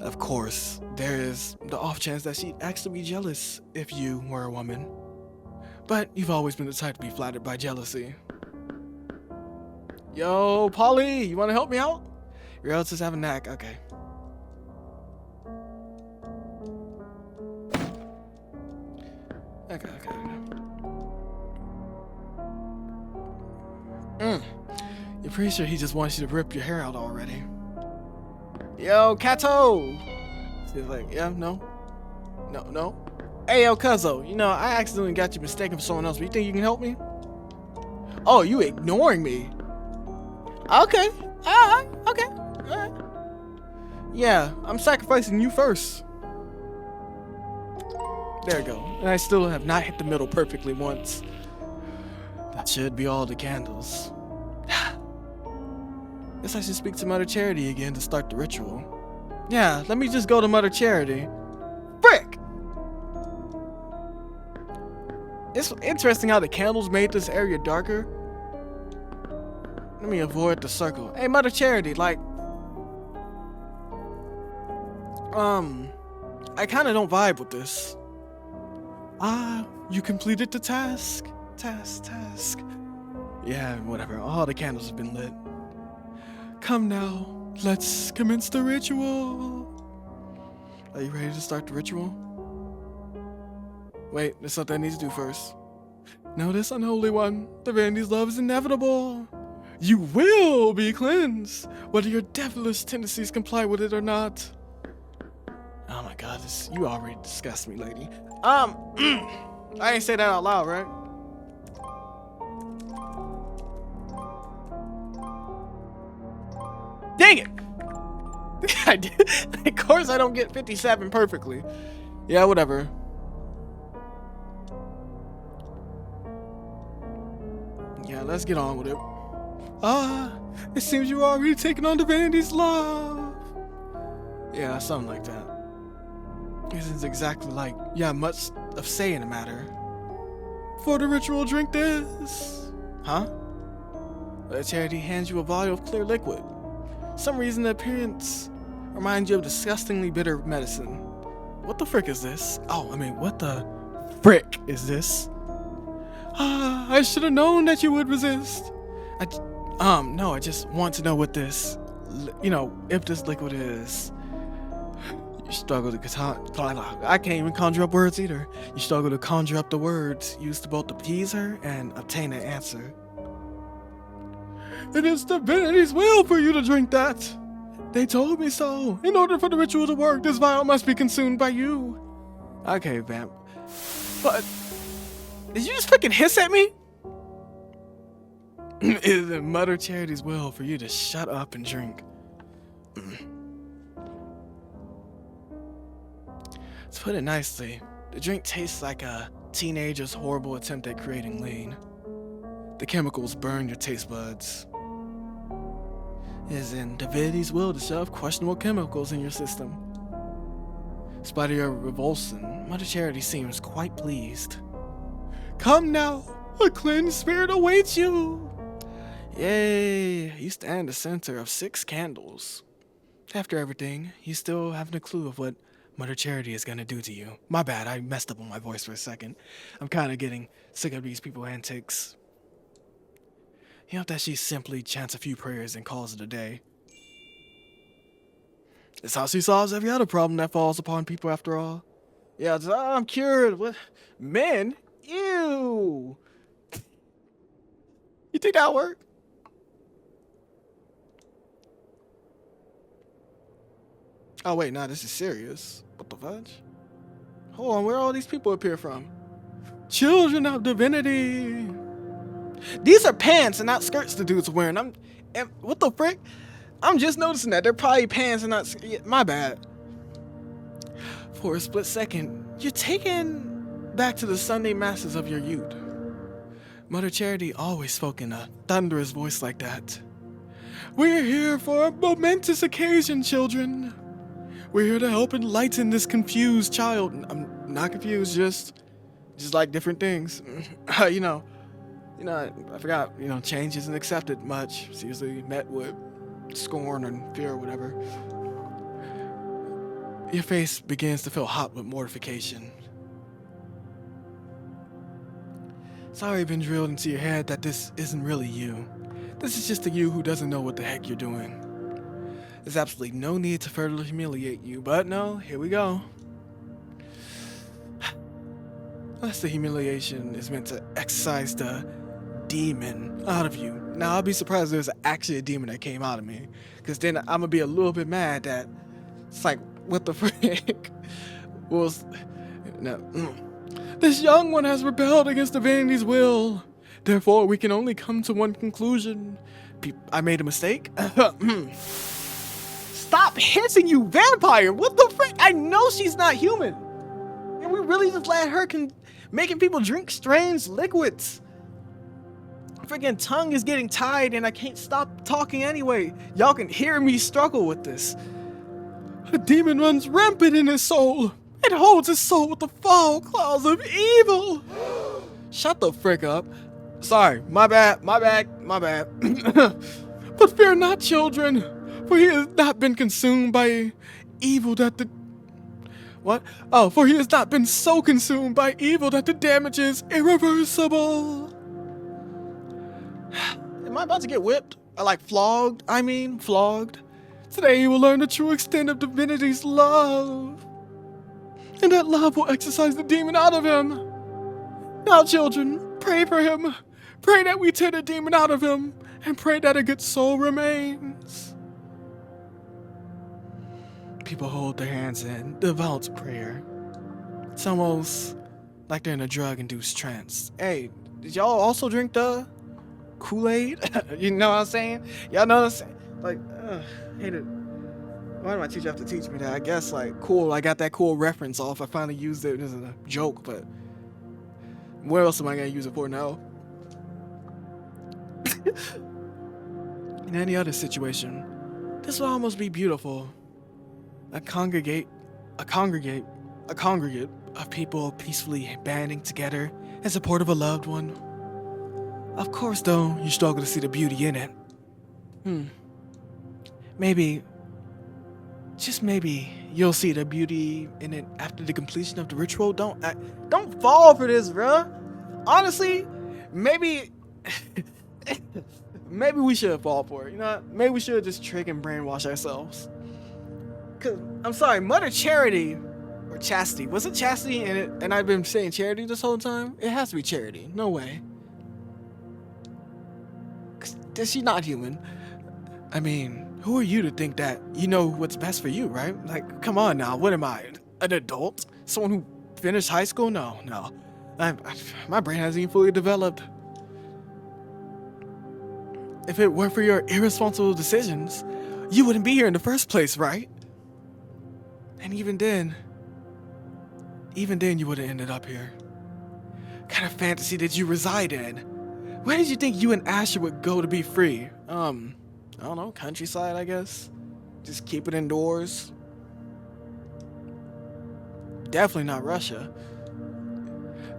[SPEAKER 1] Of course, there is the off chance that she'd actually be jealous if you were a woman. But you've always been the type to be flattered by jealousy. Yo, Polly, you want to help me out? Your relatives have a knack, okay. Okay. You're pretty sure he just wants you to rip your hair out already. Yo, Kato! She's like, yeah, no. Hey, yo, Cuzzo, you know, I accidentally got you mistaken for someone else, but you think you can help me? Oh, you ignoring me? Okay, alright. Yeah, I'm sacrificing you first. There we go. And I still have not hit the middle perfectly once. That should be all the candles. Guess I should speak to Mother Charity again to start the ritual. Yeah, let me just go to Mother Charity. Frick! It's interesting how the candles made this area darker. Let me avoid the circle. Hey, Mother Charity, like... I kinda don't vibe with this. Ah, you completed the task. Task. Yeah, whatever. All the candles have been lit. Come now, let's commence the ritual. Are you ready to start the ritual? Wait, there's something I need to do first. Notice, unholy one, Divinity's love is inevitable. You will be cleansed, whether your devilish tendencies comply with it or not. Oh my god, you already disgust me, lady. I ain't say that out loud, right? Dang it! I did. Of course I don't get 57 perfectly. Yeah, whatever. Yeah, let's get on with it. Ah, it seems you're already taking on Divinity's love. Yeah, something like that. This is exactly like you have much of say in the matter. For the ritual, drink this. Huh? The Charity hands you a vial of clear liquid. Some reason the appearance reminds you of disgustingly bitter medicine. What the frick is this? Oh, I mean, what the frick is this? Ah, I should have known that you would resist. No, I just want to know what this, if this liquid is. You struggle to I can't even conjure up words either. You struggle to conjure up the words used to both appease her and obtain an answer. It is Divinity's will for you to drink that. They told me so. In order for the ritual to work, this vial must be consumed by you. Okay, vamp. But did you just freaking hiss at me? It is in Mother Charity's will for you to shut up and drink. To put it nicely, the drink tastes like a teenager's horrible attempt at creating lean. The chemicals burn your taste buds. It is in Divinity's will to shove questionable chemicals in your system. Despite your revulsion, Mother Charity seems quite pleased. Come now, a cleansed spirit awaits you. Yay, you stand the center of 6 candles. After everything, you still haven't a clue of what Mother Charity is gonna do to you. My bad, I messed up on my voice for a second. I'm kinda getting sick of these people's antics. You know that she simply chants a few prayers and calls it a day. It's how she solves every other problem that falls upon people after all. Yeah, it's, I'm cured. What? Men? Ew! You think that'll work? Oh wait, nah, this is serious. What the fudge? Hold on, where all these people appear from? Children of divinity. These are pants and not skirts the dude's wearing. What the frick? I'm just noticing that they're probably pants and not. Yeah, my bad. For a split second, you're taken back to the Sunday masses of your youth. Mother Charity always spoke in a thunderous voice like that. We're here for a momentous occasion, children. We're here to help enlighten this confused child. I'm not confused, just like different things. you know, I forgot, change isn't accepted much. It's usually met with scorn and fear or whatever. Your face begins to feel hot with mortification. It's already been drilled into your head that this isn't really you. This is just a you who doesn't know what the heck you're doing. There's absolutely no need to further humiliate you, but no, here we go. Unless the humiliation is meant to exorcise the demon out of you. Now, I'll be surprised if there's actually a demon that came out of me, because then I'm gonna be a little bit mad that it's like, what the frick? This young one has rebelled against divinity's will. Therefore, we can only come to one conclusion. I made a mistake? Stop hissing, you vampire! What the frick? I know she's not human. And we really just let her making people drink strange liquids. Freaking tongue is getting tied and I can't stop talking anyway. Y'all can hear me struggle with this. A demon runs rampant in his soul. It holds his soul with the foul claws of evil. Shut the frick up. Sorry, my bad. But fear not, children, for he has not been consumed by evil that the... What? Oh, for he has not been so consumed by evil that the damage is irreversible. Am I about to get whipped? Or like flogged? Flogged. Today you will learn the true extent of divinity's love. And that love will exorcise the demon out of him. Now, children, pray for him. Pray that we tear the demon out of him. And pray that a good soul remains. People hold their hands in devout prayer. It's almost like they're in a drug-induced trance. Hey, did y'all also drink the Kool-Aid? You know what I'm saying? Y'all know what I'm saying? Like, hate it. Why did my teacher have to teach me that? I guess, like, cool, I got that cool reference off. I finally used it as a joke, but where else am I going to use it for now? In any other situation, this would almost be beautiful. A congregate of people peacefully banding together in support of a loved one. Of course, though, you struggle to see the beauty in it. Maybe, just maybe, you'll see the beauty in it after the completion of the ritual. Don't fall for this, bruh. Honestly, maybe we should fall for it. You know, maybe we should just trick and brainwash ourselves. Cause I'm sorry, Mother Charity or Chastity. Was it Chastity in it? And I've been saying Charity this whole time. It has to be Charity. No way. Cause she's not human. I mean, who are you to think that you know what's best for you, right? Like, come on now. What am I? An adult? Someone who finished high school? No. My brain hasn't even fully developed. If it weren't for your irresponsible decisions, you wouldn't be here in the first place, right? And even then you would have ended up here. What kind of fantasy did you reside in? Where did you think you and Asher would go to be free? I don't know, countryside, I guess? Just keep it indoors? Definitely not Russia.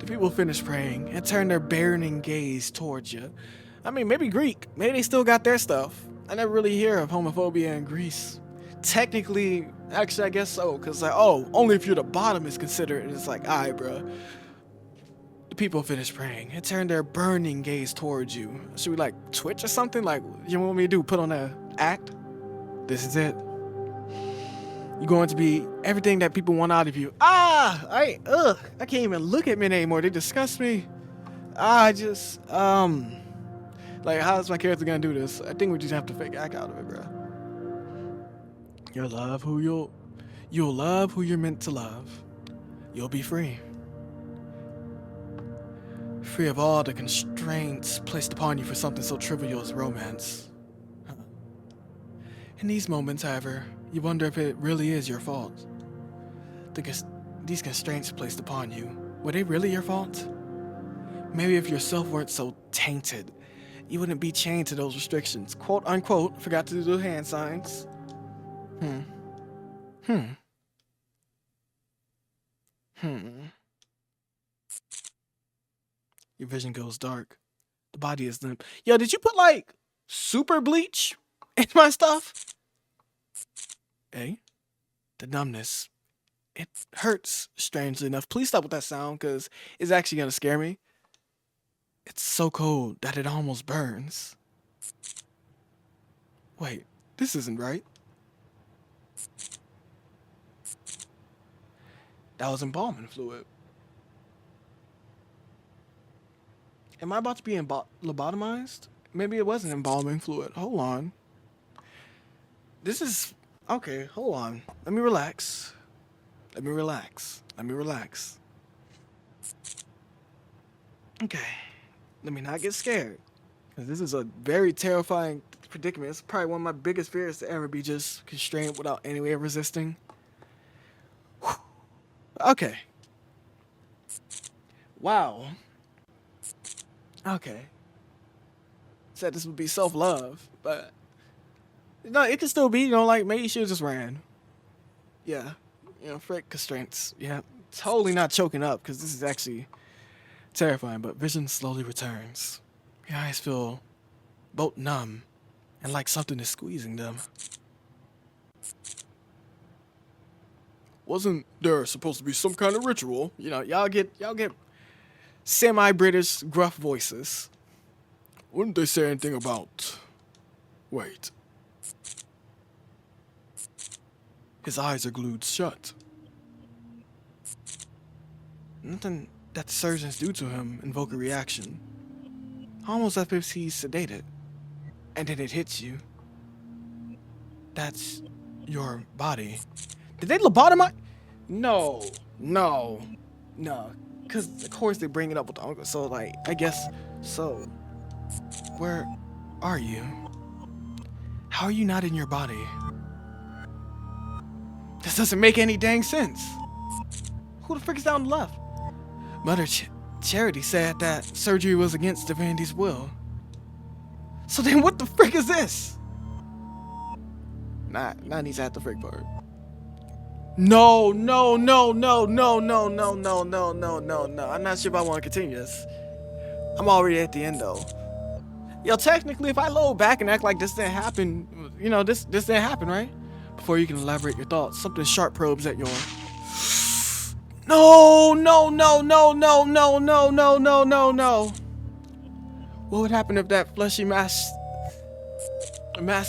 [SPEAKER 1] The people finish praying and turn their burning gaze towards you. I mean, maybe Greek. Maybe they still got their stuff. I never really hear of homophobia in Greece. Technically, actually, I guess so. Because, like, oh, only if you're the bottom is considered. And it's like, all right, bro. The people finish praying and turn their burning gaze towards you. Should we, like, twitch or something? Like, you want me to do? Put on a act? This is it. You're going to be everything that people want out of you. I can't even look at men anymore. They disgust me. Like, how's my character gonna do this? I think we just have to fake act out of it, bro. You'll love who you'll love who you're meant to love. You'll be free. Free of all the constraints placed upon you for something so trivial as romance. In these moments, however, you wonder if it really is your fault. These constraints placed upon you, were they really your fault? Maybe if yourself weren't so tainted, you wouldn't be chained to those restrictions. Quote unquote, forgot to do the hand signs. Your vision goes dark. The body is limp. Yo, did you put like super bleach in my stuff? Hey, the numbness. It hurts, strangely enough. Please stop with that sound, because it's actually going to scare me. It's so cold that it almost burns. Wait, this isn't right. That was embalming fluid. Am I about to be lobotomized? Maybe it wasn't embalming fluid. Hold on. This is... Okay, hold on. Let me relax. Let me relax. Let me relax. Okay. Let me not get scared. Because this is a very terrifying predicament. It's probably one of my biggest fears to ever be just constrained without any way of resisting. Whew. Okay. Wow. Okay. Said this would be self-love, but... No, it could still be, like, maybe you should have just ran. Yeah. Frick constraints. Yeah. Totally not choking up, because this is actually terrifying, but vision slowly returns. Your eyes feel both numb and like something is squeezing them. Wasn't there supposed to be some kind of ritual? Y'all get semi-British gruff voices. Wouldn't they say anything about... Wait. His eyes are glued shut. Nothing that the surgeons do to him invoke a reaction. Almost as if he's sedated. And then it hits you. That's your body. Did they lobotomize? No. Because, of course, they bring it up with the uncle. So, like, I guess... So, where are you? How are you not in your body? This doesn't make any dang sense. Who the frick is down the left? Mother Charity said that surgery was against Divinity's will. So then what the frick is this? Nah, he's at the frick part. No. I'm not sure if I want to continue this. I'm already at the end though. Yo, technically, if I load back and act like this didn't happen, this didn't happen, right? Before you can elaborate your thoughts, something sharp probes at your... No. What would happen if that fleshy mass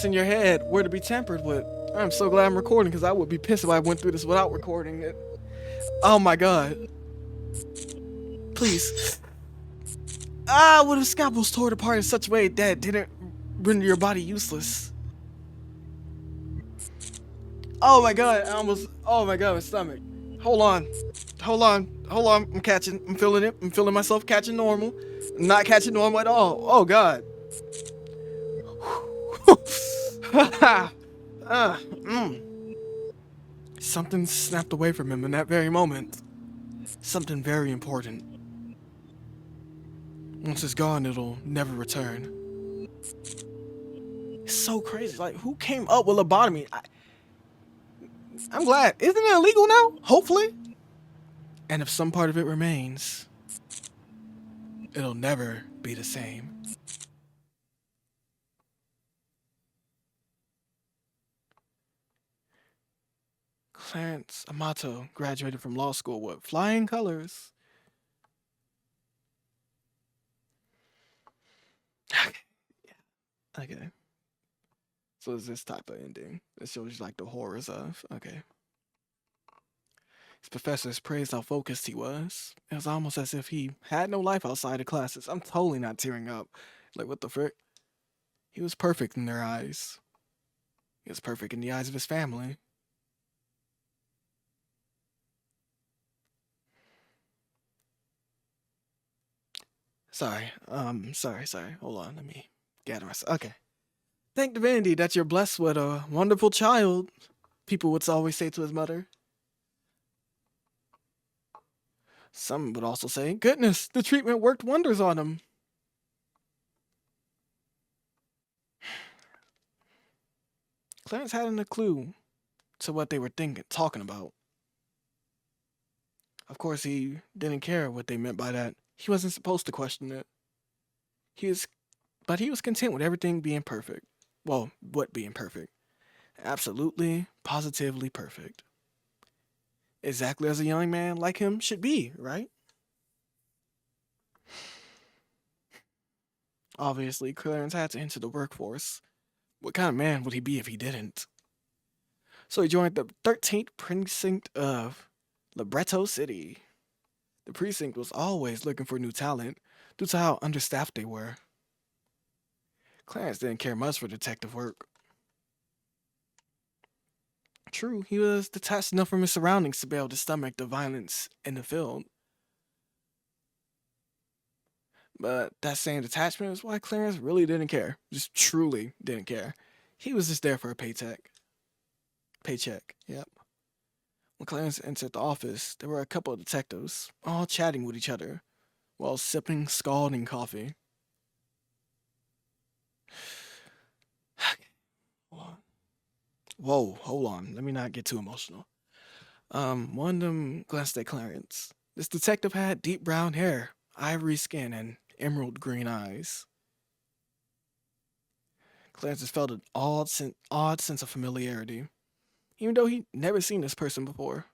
[SPEAKER 1] in your head were to be tampered with? I'm so glad I'm recording, because I would be pissed if I went through this without recording it. Oh my god. Please. What if scalpels tore apart in such a way that didn't render your body useless? Oh my god, oh my god, my stomach. Hold on. I'm feeling it. I'm feeling myself catching normal. Not catching normal at all. Oh god. Something snapped away from him in that very moment. Something very important. Once it's gone, it'll never return. It's so crazy. Like, who came up with lobotomy? I'm glad. Isn't it illegal now? Hopefully. And if some part of it remains, it'll never be the same. Clarence Amato graduated from law school with flying colors. Okay. So it's this type of ending. It shows you like the horrors of. Okay. His professors praised how focused he was. It was almost as if he had no life outside of classes. I'm totally not tearing up. Like, what the frick? He was perfect in their eyes. He was perfect in the eyes of his family. Sorry. Sorry. Hold on. Let me gather myself. Okay. Thank divinity that you're blessed with a wonderful child, people would always say to his mother. Some would also say, goodness, the treatment worked wonders on him. Clarence hadn't a clue to what they were talking about. Of course, he didn't care what they meant by that. He wasn't supposed to question it. But he was content with everything being perfect. Well, what being perfect? Absolutely, positively perfect. Exactly as a young man like him should be, right? Obviously, Clarence had to enter the workforce. What kind of man would he be if he didn't? So he joined the 13th precinct of Libretto City. The precinct was always looking for new talent due to how understaffed they were. Clarence didn't care much for detective work. True, he was detached enough from his surroundings to be able to stomach the violence in the field. But that same detachment is why Clarence really didn't care. Just truly didn't care. He was just there for a paycheck. Yep. When Clarence entered the office, there were a couple of detectives, all chatting with each other, while sipping scalding coffee. Whoa, hold on. Let me not get too emotional. One of them glanced at Clarence. This detective had deep brown hair, ivory skin, and emerald green eyes. Clarence felt an odd sense of familiarity, even though he'd never seen this person before.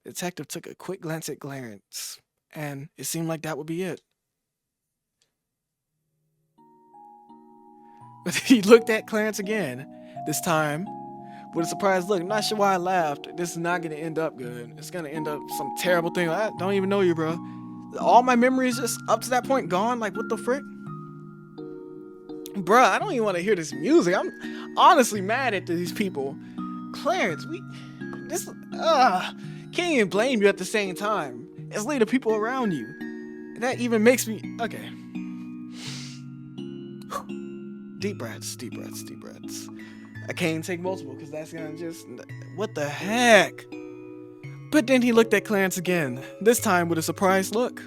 [SPEAKER 1] The detective took a quick glance at Clarence, and it seemed like that would be it. But he looked at Clarence again, this time with a surprised look. I'm not sure why I laughed. This is not going to end up good. It's going to end up some terrible thing. I don't even know you, bro. All my memories just up to that point gone. Like, what the frick? Bruh, I don't even want to hear this music. I'm honestly mad at these people. Clarence, can't even blame you at the same time. It's like the people around you. That even makes me, okay. Deep breaths. I can't even take multiple because that's gonna just, what the heck? But then he looked at Clarence again, this time with a surprised look.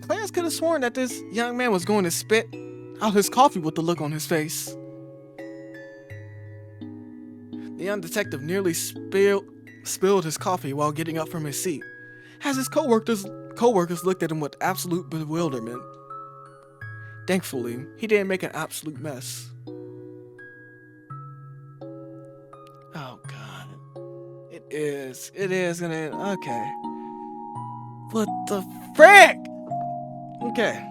[SPEAKER 1] Clarence could have sworn that this young man was going to spit out his coffee with the look on his face. The young detective nearly spilled his coffee while getting up from his seat, as his co-workers looked at him with absolute bewilderment. Thankfully, he didn't make an absolute mess. Oh god. It is gonna, okay. What the frick? Okay.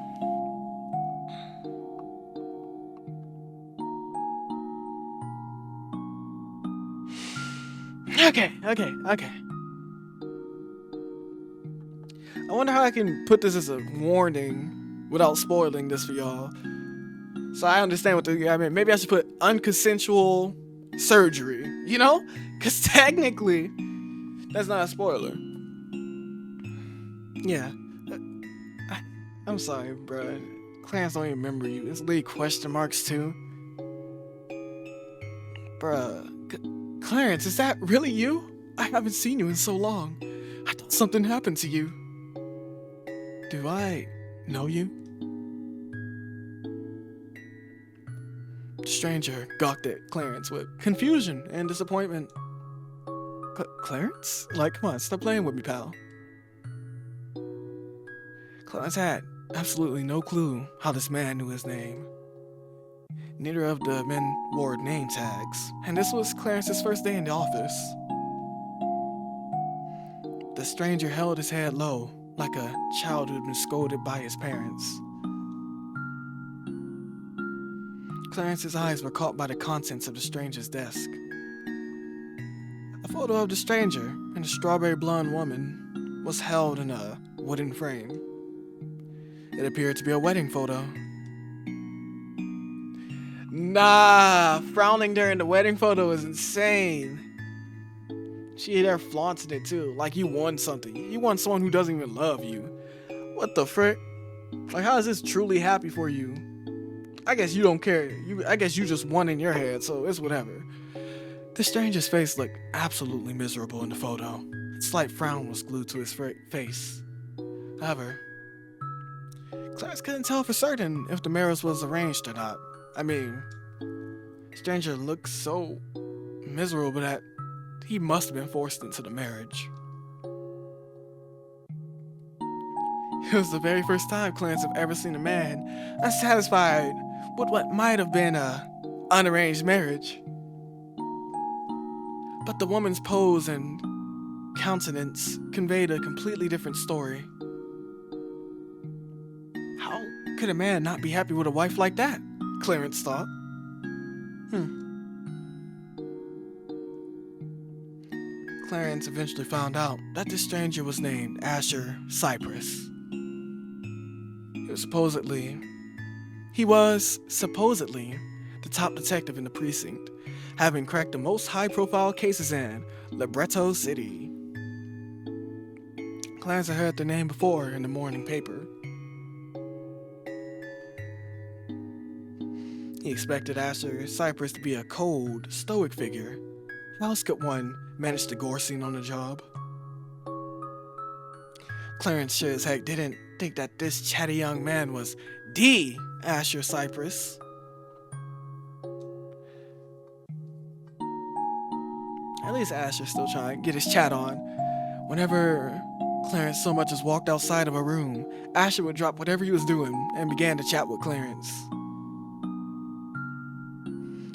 [SPEAKER 1] Okay. I wonder how I can put this as a warning without spoiling this for y'all. So I understand what I mean. Maybe I should put unconsensual surgery, you know? Because technically, that's not a spoiler. Yeah. I'm sorry, bro. Clarence don't even remember you. It's Lee question marks too. Bruh. Clarence, is that really you? I haven't seen you in so long. I thought something happened to you. Do I know you? The stranger gawked at Clarence with confusion and disappointment. Clarence? Like, come on, stop playing with me, pal. Clarence had absolutely no clue how this man knew his name. Neither of the men wore name tags, and this was Clarence's first day in the office. The stranger held his head low, like a child who had been scolded by his parents. Clarence's eyes were caught by the contents of the stranger's desk. A photo of the stranger and a strawberry blonde woman was held in a wooden frame. It appeared to be a wedding photo. Nah, frowning during the wedding photo is insane. She there flaunting it too, like you won something. You won someone who doesn't even love you. What the frick? Like, how is this truly happy for you? I guess you don't care. I guess you just won in your head, so it's whatever. The stranger's face looked absolutely miserable in the photo. A slight frown was glued to his face. However, Clarence couldn't tell for certain if the marriage was arranged or not. I mean, stranger looked so miserable that he must have been forced into the marriage. It was the very first time Clarence had ever seen a man unsatisfied with what might have been an unarranged marriage. But the woman's pose and countenance conveyed a completely different story. How could a man not be happy with a wife like that? Clarence thought. Clarence eventually found out that this stranger was named Asher Cypress. He was supposedly the top detective in the precinct, having cracked the most high-profile cases in Libretto City. Clarence had heard the name before in the morning paper. He expected Asher Cypress to be a cold, stoic figure. How else could one manage the gore scene on the job? Clarence sure as heck didn't think that this chatty young man was the Asher Cypress. At least Asher's still trying to get his chat on. Whenever Clarence so much as walked outside of a room, Asher would drop whatever he was doing and began to chat with Clarence.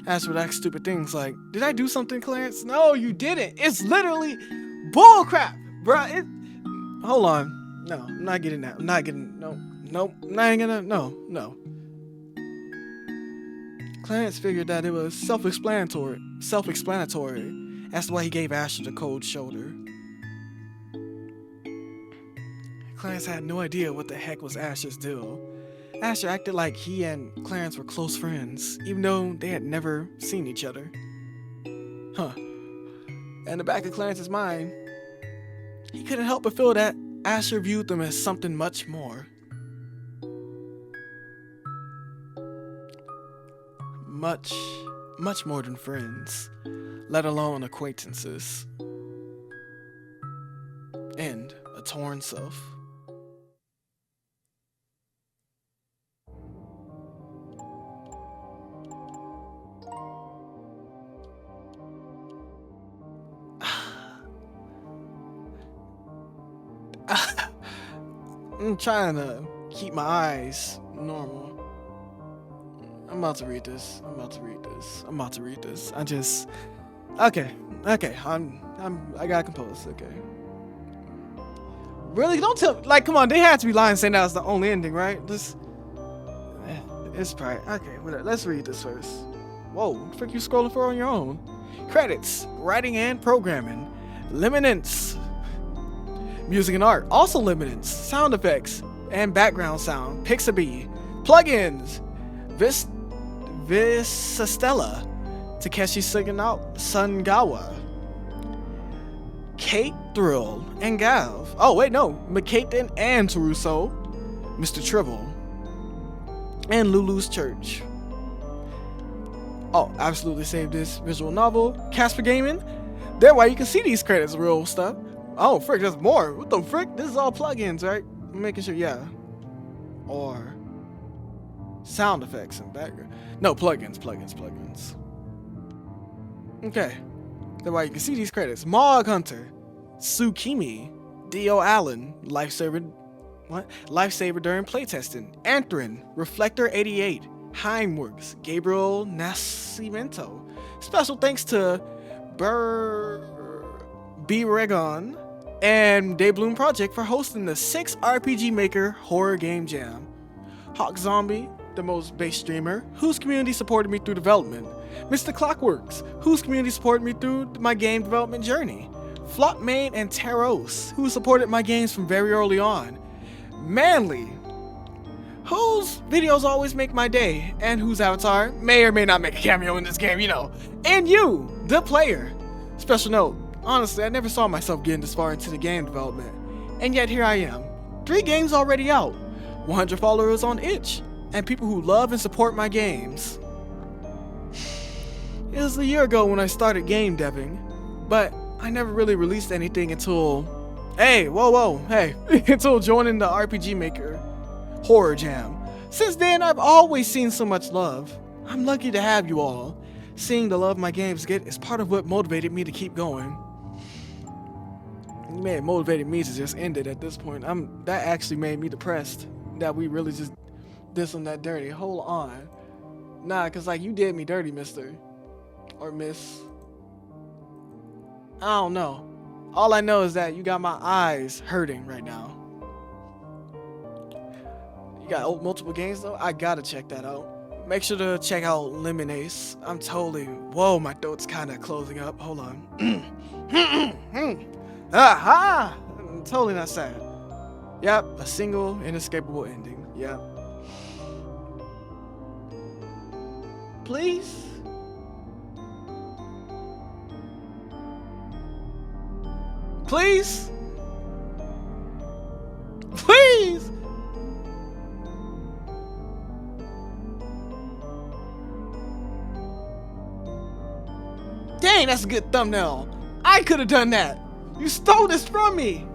[SPEAKER 1] Asher would ask stupid things like, "Did I do something, Clarence?" "No, you didn't. It's literally bullcrap, bruh. Hold on. No, I'm not getting that. I'm not getting, no. Clarence figured that it was self-explanatory as to why he gave Asher the cold shoulder. Clarence had no idea what the heck was Asher's deal. Asher acted like he and Clarence were close friends, even though they had never seen each other. In the back of Clarence's mind, he couldn't help but feel that Asher viewed them as something much more. Much more than friends, let alone acquaintances. And a torn self. I'm trying to keep my eyes normal. I'm about to read this. Okay. I got composed. Okay. Really? Don't tell. Like, come on. They had to be lying saying that was the only ending, right? It's probably okay. Whatever. Let's read this first. Whoa, what the frick you scrolling for on your own? Credits: writing and programming, Luminance. Music and art, also Luminance. Sound effects and background sound, Pixabay. Plugins: Visastella, Takeshi Sungawa, Kate Thrill and Gav. Oh wait, no, McCain and Taruso, Mr. Tribble, and Lulu's Church. Oh, absolutely saved this visual novel. Casper Gaming. There, why you can see these credits, real stuff. Oh, frick, there's more. What the frick? This is all plugins, right? I'm making sure, yeah. Or sound effects and background. No, plugins. Okay. That's why you can see these credits. Mog Hunter, Tsukimi, D.O. Allen, Life Servant what? Lifesaver during playtesting. Anthrin, Reflector 88, Heimworks, Gabriel Nascimento. Special thanks to B Regon and Daybloom Project for hosting the 6 RPG Maker Horror Game Jam. Hawk Zombie, the most base streamer, whose community supported me through development. Mr. Clockworks, whose community supported me through my game development journey. Flopmain and Taros, who supported my games from very early on. Manly, whose videos always make my day, and whose avatar may or may not make a cameo in this game, you know. And you, the player. Special note, honestly, I never saw myself getting this far into the game development. And yet here I am. 3 games already out, 100 followers on itch, and people who love and support my games. It was a year ago when I started game deving, but I never really released anything until, until joining the RPG Maker Horror Jam. Since then, I've always seen so much love. I'm lucky to have you all. Seeing the love my games get is part of what motivated me to keep going. It may have motivated me to just end it at this point. That actually made me depressed that we really just did some that dirty. Hold on. Nah, cause like you did me dirty, mister. Or miss. I don't know. All I know is that you got my eyes hurting right now. You got multiple games though? I gotta check that out. Make sure to check out Lemonace. Whoa, my throat's kinda closing up. Hold on. Aha! I'm totally not sad. Yep, a single inescapable ending. Yep. Please? Please? Please? Dang, that's a good thumbnail. I could have done that. You stole this from me.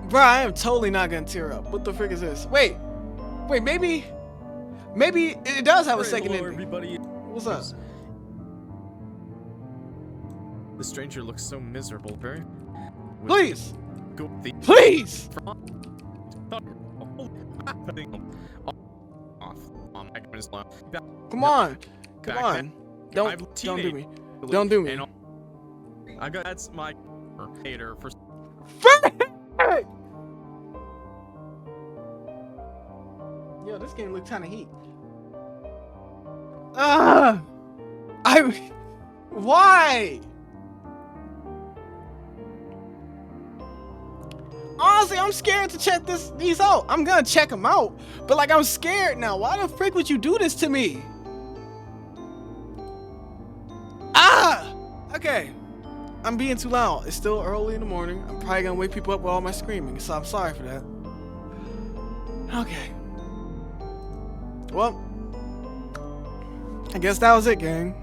[SPEAKER 1] Bruh, I am totally not gonna tear up. What the frick is this? Wait, maybe it does have a second ending.
[SPEAKER 2] Everybody.
[SPEAKER 1] What's up?
[SPEAKER 2] The stranger looks so miserable, Barry.
[SPEAKER 1] Please! Please! Come on! Come on! Don't do me. Don't do me.
[SPEAKER 2] I got that's my hater for.
[SPEAKER 1] Yo, this game looks kind of heat. Why? Honestly, I'm scared to check these out. I'm gonna check them out, but like I'm scared now. Why the frick would you do this to me? Okay. I'm being too loud. It's still early in the morning. I'm probably gonna wake people up with all my screaming, so I'm sorry for that. Okay. Well, I guess that was it, gang.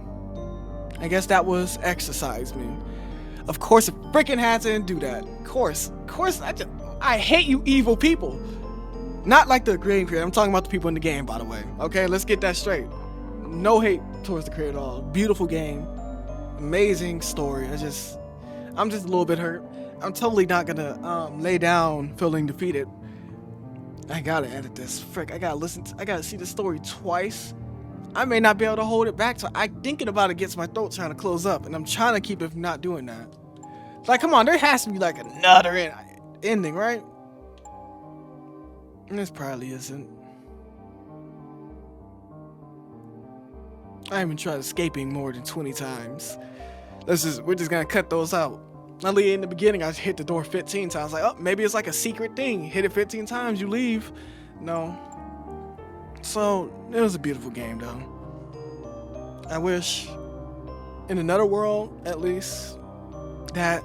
[SPEAKER 1] I guess that was Exorcize, man. Of course, it freaking had to do that. Of course, I hate you evil people. Not like the game creator. I'm talking about the people in the game, by the way. Okay, let's get that straight. No hate towards the creator at all. Beautiful game. Amazing story. I'm just a little bit hurt. I'm totally not gonna lay down feeling defeated. I gotta edit this. Frick, I gotta see the story twice. I may not be able to hold it back, so thinking about it gets my throat trying to close up, and I'm trying to keep it from not doing that. Like, come on, there has to be like another ending, right? And this probably isn't. I haven't tried escaping more than 20 times. We're just gonna cut those out. Only in the beginning, I hit the door 15 times. Like, oh, maybe it's like a secret thing. Hit it 15 times, you leave. No. So, it was a beautiful game, though. I wish, in another world, at least, that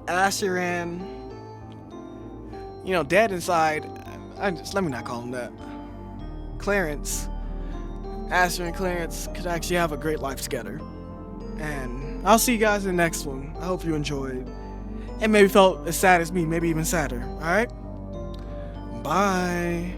[SPEAKER 1] Asher and, dead inside, let me not call him that, Clarence, Asher and Clarence could actually have a great life together. And I'll see you guys in the next one. I hope you enjoyed. And maybe felt as sad as me, maybe even sadder. Alright? Bye.